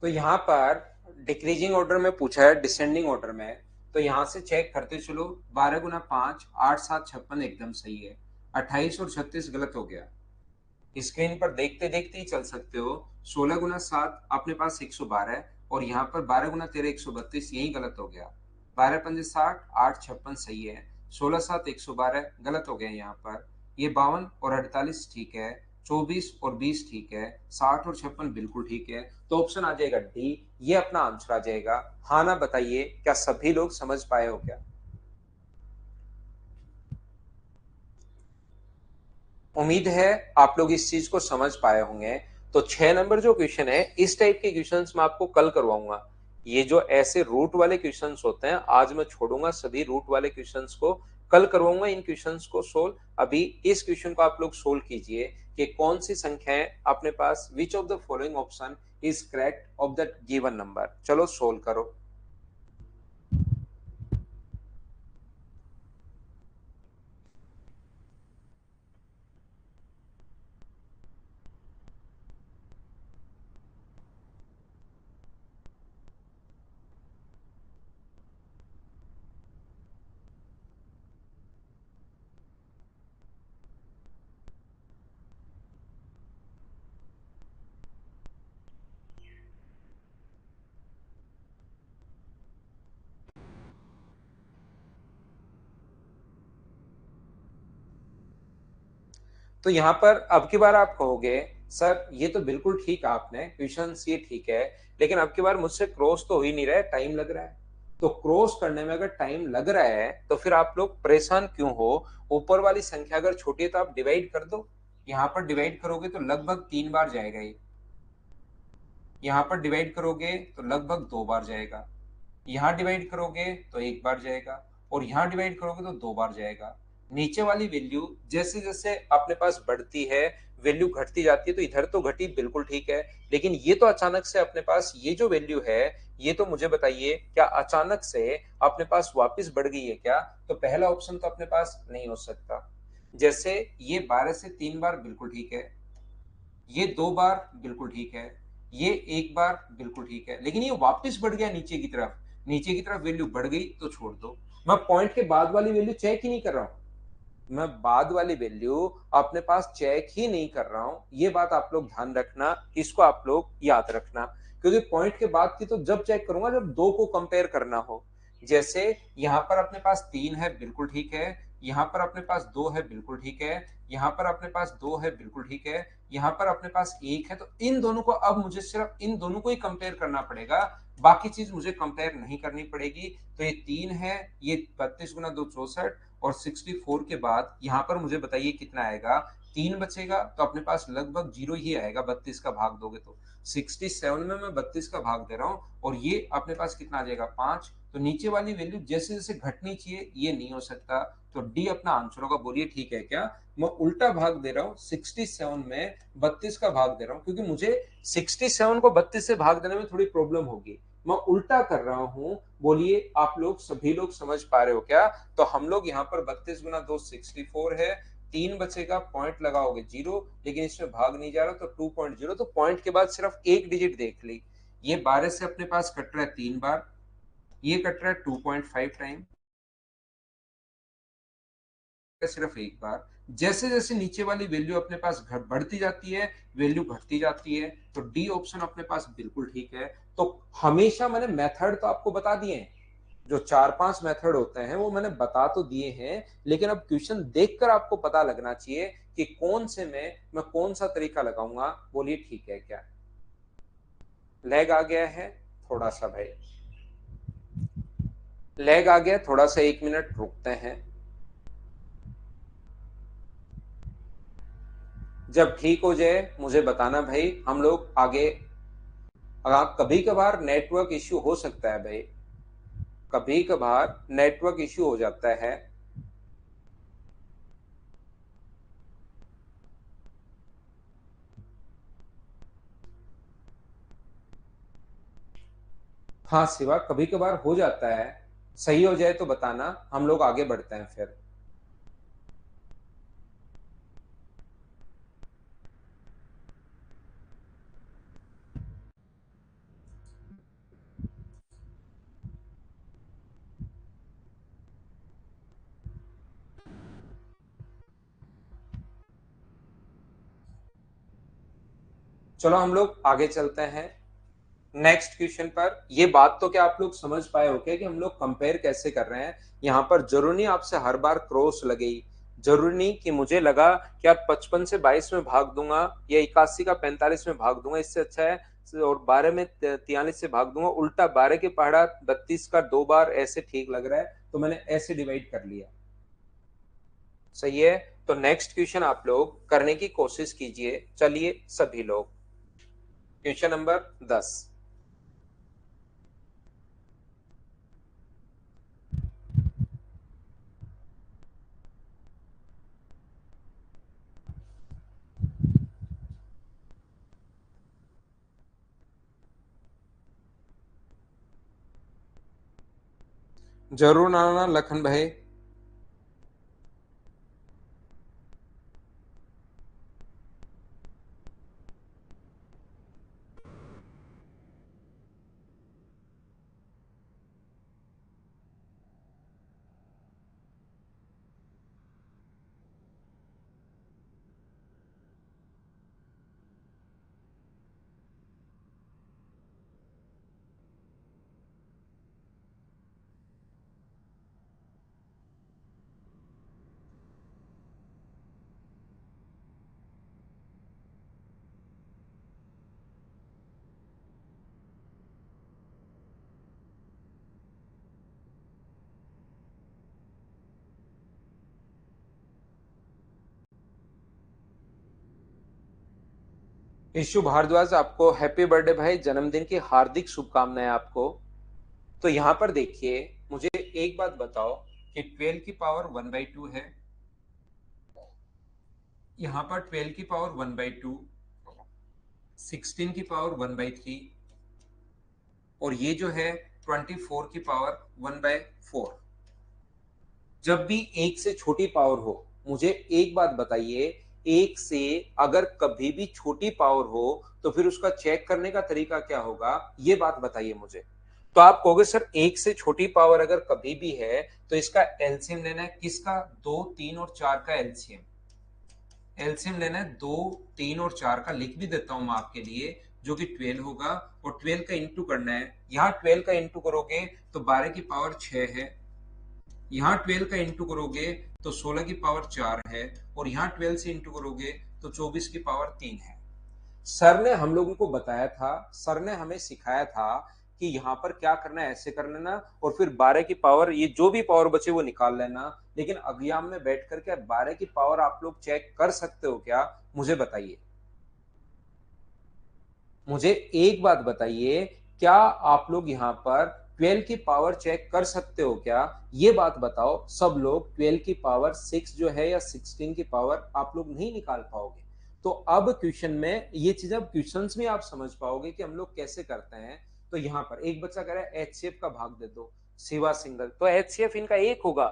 तो यहाँ पर डिक्रीजिंग ऑर्डर में पूछा है, डिसेंडिंग ऑर्डर में। तो यहाँ से चेक करते चलो, 12 गुना 5 8 7 56 एकदम सही है, 28 और 36 गलत हो गया। स्क्रीन पर देखते देखते ही चल सकते हो। 16 गुना 7 अपने पास 112 है, और यहाँ पर 12 गुना 13 132, यही गलत हो गया। 12 पंजे 60, 8 56 सही है। 16 7 112 गलत हो गया यहाँ पर। ये 52 और 48 ठीक है। 24 और 20 ठीक है। 60 और 56 बिल्कुल ठीक है। तो ऑप्शन आ जाएगा डी, ये अपना आंसर आ जाएगा। हाँ ना बताइए, क्या सभी लोग समझ पाए हो क्या? उम्मीद है आप लोग इस चीज को समझ पाए होंगे। तो 6 नंबर जो क्वेश्चन है, इस टाइप के क्वेश्चंस मैं आपको कल करवाऊंगा। ये जो ऐसे रूट वाले क्वेश्चंस होते हैं, आज मैं छोड़ूंगा सभी रूट वाले क्वेश्चंस को, कल करवाऊंगा इन क्वेश्चंस को सोल्व। अभी इस क्वेश्चन को आप लोग सोल्व कीजिए कि कौन सी संख्याएं अपने पास, which of the following option is correct of the given number. चलो सोल्व करो। तो यहाँ पर अब की बार आप कहोगे, सर ये तो बिल्कुल ठीक है, आपने क्वेश्चन ये ठीक है, लेकिन अब की बार मुझसे क्रॉस तो हो ही नहीं रहा है, टाइम लग रहा है। तो क्रॉस करने में अगर टाइम लग रहा है तो फिर आप लोग परेशान क्यों हो? ऊपर वाली संख्या अगर छोटी है तो आप डिवाइड कर दो। यहाँ पर डिवाइड करोगे तो लगभग 3 बार जाएगा ये। यहाँ पर डिवाइड करोगे तो लगभग 2 बार जाएगा। यहाँ डिवाइड करोगे तो 1 बार जाएगा, और यहाँ डिवाइड करोगे तो 2 बार जाएगा। नीचे वाली वैल्यू जैसे जैसे अपने पास बढ़ती है, वैल्यू घटती जाती है, तो इधर तो घटी बिल्कुल ठीक है, लेकिन ये तो अचानक से अपने पास ये जो वैल्यू है, ये तो मुझे बताइए क्या अचानक से अपने पास वापस बढ़ गई है क्या? तो पहला ऑप्शन तो अपने पास नहीं हो सकता। जैसे ये 12 से 3 बार बिल्कुल ठीक है, ये 2 बार बिल्कुल ठीक है, ये 1 बार बिल्कुल ठीक है, लेकिन ये वापस बढ़ गया नीचे की तरफ। नीचे की तरफ वैल्यू बढ़ गई तो छोड़ दो। मैं पॉइंट के बाद वाली वैल्यू चेक ही नहीं कर रहा हूं, मैं बाद वाली वैल्यू अपने पास चेक ही नहीं कर रहा हूं। ये बात आप लोग ध्यान रखना, इसको आप लोग याद रखना। क्योंकि पॉइंट के बाद की तो जब चेक करूंगा जब दो को कंपेयर करना हो। जैसे यहां पर अपने पास 3 है बिल्कुल ठीक है, यहां पर अपने पास 2 है बिल्कुल ठीक है, यहां पर अपने पास 2 है बिल्कुल ठीक है, यहाँ पर अपने पास 1 है। तो इन दोनों को अब मुझे सिर्फ इन दोनों को ही कंपेयर करना पड़ेगा, बाकी चीज मुझे कंपेयर नहीं करनी पड़ेगी। तो ये 3 है, ये 32 गुना 2 64, और 64 के बाद यहाँ पर मुझे बताइए कितना आएगा। 3 बचेगा तो अपने पास लगभग 0 ही आएगा, 32 का भाग दोगे तो। 67 में मैं 32 का भाग दे रहा हूँ, और ये अपने पास कितना आ जाएगा, 5। तो नीचे वाली वैल्यू जैसे जैसे घटनी चाहिए, ये नहीं हो सकता। तो डी अपना आंसर होगा। बोलिए ठीक है क्या? मैं उल्टा भाग दे रहा हूँ, 67 में 32 का भाग दे रहा हूँ, क्योंकि मुझे 67 को 32 से भाग देने में थोड़ी प्रॉब्लम होगी। मैं उल्टा कर रहा हूं। बोलिए आप लोग सभी लोग समझ पा रहे हो क्या? तो हम लोग यहाँ पर 32 गुना 2 64 है, 3 बचेगा, पॉइंट लगाओगे 0, लेकिन इसमें भाग नहीं जा रहा तो 2.0। तो पॉइंट के बाद सिर्फ एक डिजिट देख ली, ये 12 से अपने पास कट रहा है 3 बार, ये कट रहा है 2.5 टाइम, सिर्फ एक बार। जैसे जैसे नीचे वाली वैल्यू अपने पास बढ़ती जाती है, वैल्यू घटती जाती है, तो डी ऑप्शन अपने पास बिल्कुल ठीक है। तो हमेशा मैंने मेथड तो आपको बता दिए हैं, जो 4-5 मेथड होते हैं वो मैंने बता तो दिए हैं, लेकिन अब क्वेश्चन देखकर आपको पता लगना चाहिए कि कौन से में मैं कौन सा तरीका लगाऊंगा। बोलिए ठीक है क्या? लैग आ गया है थोड़ा सा भाई, लैग आ गया थोड़ा सा, 1 मिनट रुकते हैं। जब ठीक हो जाए मुझे बताना भाई, हम लोग आगे। कभी कभार नेटवर्क इश्यू हो सकता है भाई, कभी कभार नेटवर्क इश्यू हो जाता है। हाँ शिवा, कभी कभार हो जाता है। सही हो जाए तो बताना, हम लोग आगे बढ़ते हैं फिर। चलो हम लोग आगे चलते हैं नेक्स्ट क्वेश्चन पर। ये बात तो क्या आप लोग समझ पाए हो क्या कि हम लोग कंपेयर कैसे कर रहे हैं? यहाँ पर जरूरी नहीं आपसे हर बार क्रॉस लगे ही, जरूरी नहीं कि मुझे लगा कि आप 55 से 22 में भाग दूंगा या 81 का 45 में भाग दूंगा, इससे अच्छा है और 12 में 43 से भाग दूंगा। उल्टा 12 के पहाड़ा 32 का 2 बार ऐसे ठीक लग रहा है, तो मैंने ऐसे डिवाइड कर लिया। सही है। तो नेक्स्ट क्वेश्चन आप लोग करने की कोशिश कीजिए, चलिए सभी लोग। Question number 10। जरूर आना लखन भाई। ईशु भारद्वाज, आपको हैप्पी बर्थडे भाई, जन्मदिन की हार्दिक शुभकामनाएं आपको। तो यहाँ पर देखिए, मुझे एक बात बताओ कि 12 की पावर 1/2 है, यहाँ पर 12 की पावर 1/2, 16 की पावर 1/3, और ये जो है 24 की पावर 1/4। जब भी एक से छोटी पावर हो, मुझे एक बात बताइए, एक से अगर कभी भी छोटी पावर हो तो फिर उसका चेक करने का तरीका क्या होगा, ये बात बताइए मुझे। तो आप कहोगे सर एक से छोटी पावर अगर कभी भी है तो इसका एलसीएम लेना है, किसका? 2, 3 और 4 का एलसीएम। एलसीएम लेना है 2, 3 और 4 का, लिख भी देता हूं मैं आपके लिए, जो कि 12 होगा। और 12 का इंटू करना है, यहाँ 12 का इंटू करोगे तो 12 की पावर 6 है, यहाँ 12 का इंटू करोगे तो 16 की पावर 4 है, और यहाँ 12 से इंटू करोगे तो 24 की पावर 3 है। सर ने हम लोगों को बताया था, सर ने हमें सिखाया था कि यहाँ पर क्या करना है, ऐसे कर लेना, और फिर 12 की पावर, ये जो भी पावर बचे वो निकाल लेना। लेकिन एग्जाम में बैठ कर क्या 12 की पावर आप लोग चेक कर सकते हो क्या? मुझे बताइए, मुझे एक बात बताइए, क्या आप लोग यहाँ पर 12 की पावर चेक कर सकते हो क्या? ये बात बताओ। सब लोग 12 की पावर 6 जो है या 16 की पावर आप लोग नहीं निकाल पाओगे। तो अब क्वेश्चन में ये चीज, अब क्वेश्चंस में आप समझ पाओगे कि हम लोग कैसे करते हैं। तो यहाँ पर एक बच्चा कह रहा है एचसीएफ का भाग दे दो, सिवा सिंगल, तो एचसीएफ इनका एक होगा।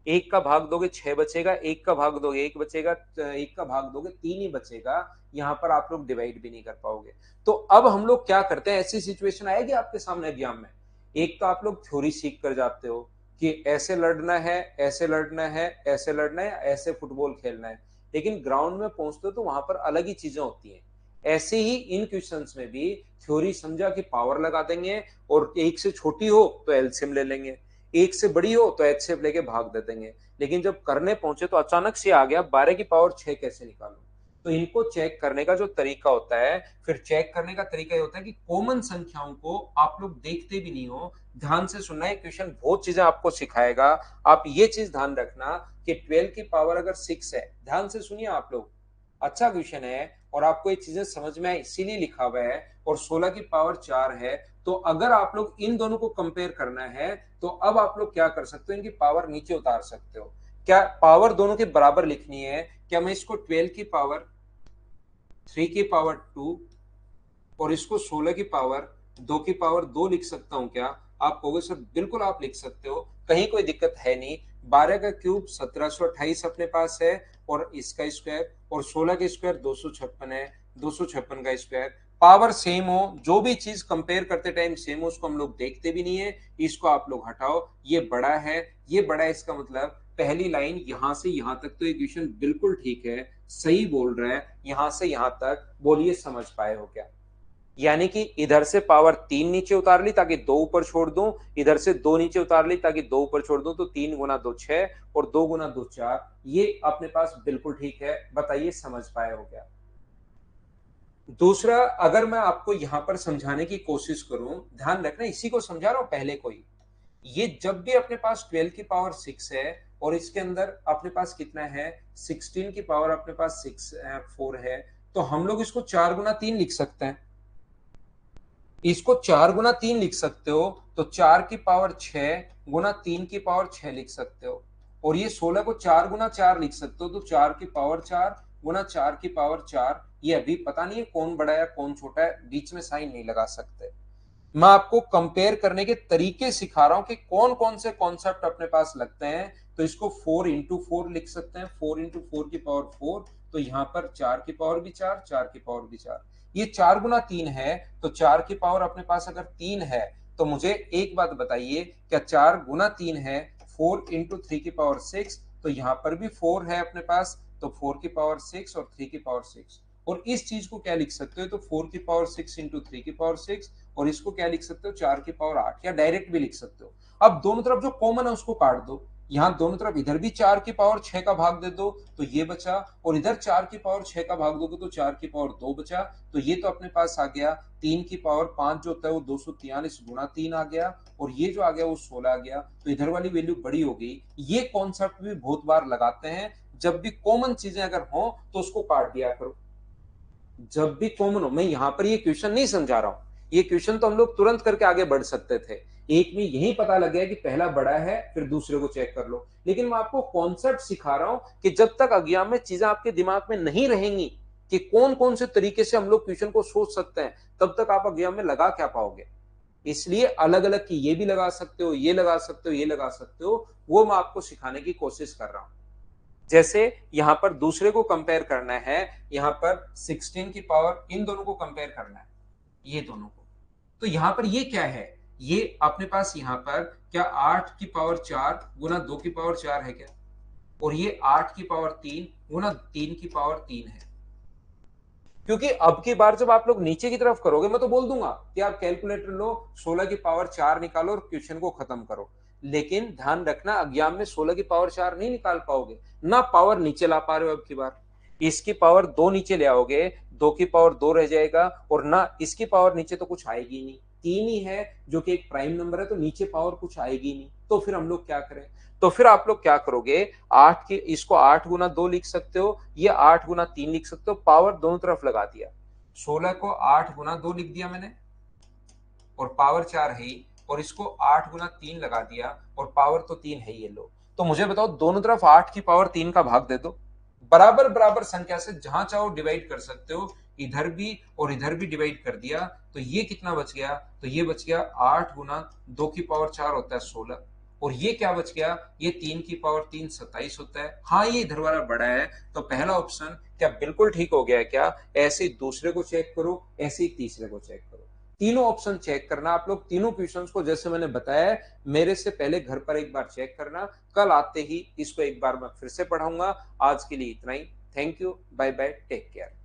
एक का भाग दोगे 6 बचेगा, एक का भाग दोगे 1 बचेगा, एक का भाग दोगे 3 ही बचेगा। यहाँ पर आप लोग डिवाइड भी नहीं कर पाओगे। तो अब हम लोग क्या करते हैं, ऐसी सिचुएशन आएगी आपके सामने एग्जाम में, एक तो आप लोग थ्योरी सीख कर जाते हो कि ऐसे लड़ना है, ऐसे लड़ना है, ऐसे लड़ना है, ऐसे फुटबॉल खेलना है, लेकिन ग्राउंड में पहुंचते हो तो वहां पर अलग ही चीजें होती हैं। ऐसे ही इन क्वेश्चंस में भी थ्योरी समझा कि पावर लगा देंगे, और एक से छोटी हो तो एलसीएम ले लेंगे, एक से बड़ी हो तो एचसीएफ लेके भाग दे देंगे। लेकिन जब करने पहुंचे तो अचानक से आ गया 12 की पावर 6 कैसे निकालूं। तो इनको चेक करने का जो तरीका होता है, फिर चेक करने का तरीका ये होता है कि कॉमन संख्याओं को आप लोग देखते भी नहीं हो। ध्यान से सुनना है, क्वेश्चन बहुत चीजें आपको सिखाएगा। आप ये चीज ध्यान रखना कि 12 की पावर अगर 6 है, ध्यान से सुनिए आप लोग, अच्छा क्वेश्चन है और आपको ये चीजें समझ में आए इसीलिए लिखा हुआ है, और 16 की पावर 4 है। तो अगर आप लोग इन दोनों को कंपेयर करना है तो अब आप लोग क्या कर सकते हो, इनकी पावर नीचे उतार सकते हो। क्या पावर दोनों के बराबर लिखनी है? क्या मैं इसको 12 की पावर 3 की पावर 2 और इसको 16 की पावर 2 की पावर 2 लिख सकता हूं क्या? आप कहोगे सर बिल्कुल आप लिख सकते हो, कहीं कोई दिक्कत है नहीं। 12 का क्यूब 1728 अपने पास है, और इसका स्क्वायर, और 16 का स्क्वायर 256 है, 256 का स्क्वायर। पावर सेम हो, जो भी चीज कंपेयर करते टाइम सेम हो, उसको हम लोग देखते भी नहीं है। इसको आप लोग हटाओ, ये बड़ा है, ये बड़ा है, इसका मतलब पहली लाइन यहां से यहां तक तो इक्वेशन बिल्कुल ठीक है, सही बोल रहा है। यहां से यहां तक बोलिए, समझ पाए हो क्या? यानी कि इधर से पावर 3 नीचे उतार ली ताकि 2 ऊपर छोड़ दूं, इधर से 2 नीचे उतार ली ताकि 2 ऊपर छोड़ दूं, तो 3 गुना 2 6 और 2 गुना 2 4। ये अपने पास बिल्कुल ठीक है। बताइए समझ पाए हो क्या? दूसरा, अगर मैं आपको यहां पर समझाने की कोशिश करूं, ध्यान रखना इसी को समझा रहा हूं पहले को ही। ये जब भी अपने पास 12 की पावर 6 है और इसके अंदर अपने पास कितना है, 16 की पावर अपने पास 4 है, तो हम लोग इसको 4 गुना 3 लिख सकते हैं। इसको 4 गुना 3 लिख सकते हो, तो 4 की पावर 6 गुना 3 की पावर 6 लिख सकते हो। और ये 16 को 4 गुना 4 लिख सकते हो, तो 4 की पावर 4 गुना 4 की पावर 4। ये अभी पता नहीं है कौन बड़ा है कौन छोटा है, बीच में साइन नहीं लगा सकते। मैं आपको कंपेयर करने के तरीके सिखा रहा हूं कि कौन कौन से कॉन्सेप्ट अपने पास लगते हैं। तो इसको 4 इंटू 4 लिख सकते हैं, 4 इंटू 4 की पावर 4। तो यहां पर 4 की पावर भी 4, 4 की पावर भी 4। ये 4 गुना 3 है, तो 4 की पावर अपने पास अगर 3 है, तो मुझे एक बात बताइए, क्या 4 गुना 3 है 4 इंटू 3 की पावर 6? तो यहां पर भी 4 है अपने पास, तो 4 की पावर 6 और 3 की पावर 6। और इस चीज को क्या लिख सकते हो, तो 4 की पावर 6 इंटू 3 की पावर 6, और इसको क्या लिख सकते हो, 4 की पावर 8, या डायरेक्ट भी लिख सकते हो। अब दोनों तरफ जो कॉमन है उसको काट दो। यहां दोनों तरफ इधर भी 4 की पावर 6 का भाग दे दो, तो ये बचा, और इधर 4 की पावर 6 का भाग दोगे तो 4 की पावर 2 बचा। तो ये तो अपने पास आ गया 3 की पावर 5 जो होता है वो 243 गुना 3 आ गया, और ये जो आ गया वो 16 आ गया। तो इधर वाली वैल्यू बड़ी हो गई। ये कॉन्सेप्ट भी बहुत बार लगाते हैं, जब भी कॉमन चीजें अगर हो तो उसको काट दिया करो। जब भी कॉमन हो, मैं यहां पर ये क्वेश्चन नहीं समझा रहा हूं, ये क्वेश्चन तो हम लोग तुरंत करके आगे बढ़ सकते थे। एक में यही पता लग गया कि पहला बड़ा है, फिर दूसरे को चेक कर लो। लेकिन मैं आपको कॉन्सेप्ट सिखा रहा हूं कि जब तक अज्ञान में चीजें आपके दिमाग में नहीं रहेंगी कि कौन कौन से तरीके से हम लोग क्वेश्चन को सोच सकते हैं, तब तक आप अज्ञान में लगा क्या पाओगे। इसलिए अलग अलग की ये भी लगा सकते हो, ये लगा सकते हो, ये लगा सकते हो, वो मैं आपको सिखाने की कोशिश कर रहा हूं। जैसे यहां पर दूसरे को कंपेयर करना है, यहां पर 16 की पावर इन दोनों को कंपेयर करना है, ये दोनों को। तो यहां पर ये क्या है, ये अपने पास यहां पर क्या 8 की पावर 4 गुना 2 की पावर 4 है क्या? और ये 8 की पावर 3 गुना 3 की पावर 3 है। क्योंकि अब की बार जब आप लोग नीचे की तरफ करोगे, मैं तो बोल दूंगा कि आप कैलकुलेटर लो, 16 की पावर 4 निकालो और क्वेश्चन को खत्म करो। लेकिन ध्यान रखना, अज्ञान में 16 की पावर 4 नहीं निकाल पाओगे ना, पावर नीचे ला पा रहे हो। अब की बार इसकी पावर 2 नीचे ले आओगे, 2 की पावर 2 रह जाएगा, और ना इसकी पावर नीचे तो कुछ आएगी नहीं, 3 ही है जो कि एक प्राइम नंबर है, तो नीचे पावर कुछ आएगी नहीं। तो फिर हम लोग क्या करें? तो फिर आप लोग क्या करोगे, 8 की इसको 8 गुना 2 लिख सकते हो, ये 8 गुना 3 लिख सकते हो, पावर दोनों तरफ लगा दिया। 16 को 8 गुना 2 लिख दिया मैंने, और पावर 4 है ही, और इसको 8 गुना 3 लगा दिया, और पावर तो 3 है ही। ये लो, तो मुझे बताओ, दोनों तरफ 8 की पावर 3 का भाग दे दो। बराबर बराबर संख्या से जहां चाहो डिवाइड कर सकते हो, इधर भी और इधर भी डिवाइड कर दिया, तो ये कितना बच गया, तो ये बच गया 8 गुना 2 की पावर 4 होता है 16, और ये क्या बच गया, ये 3 की पावर 3 27 होता है। हाँ, ये इधर वाला बड़ा है, तो पहला ऑप्शन क्या बिल्कुल ठीक हो गया है क्या? ऐसे ही दूसरे को चेक करो, ऐसे ही तीसरे को चेक करो। तीनों ऑप्शन चेक करना आप लोग, तीनों क्वेश्चंस को जैसे मैंने बताया है, मेरे से पहले घर पर एक बार चेक करना। कल आते ही इसको एक बार मैं फिर से पढ़ाऊंगा। आज के लिए इतना ही। Thank you, bye bye, take care.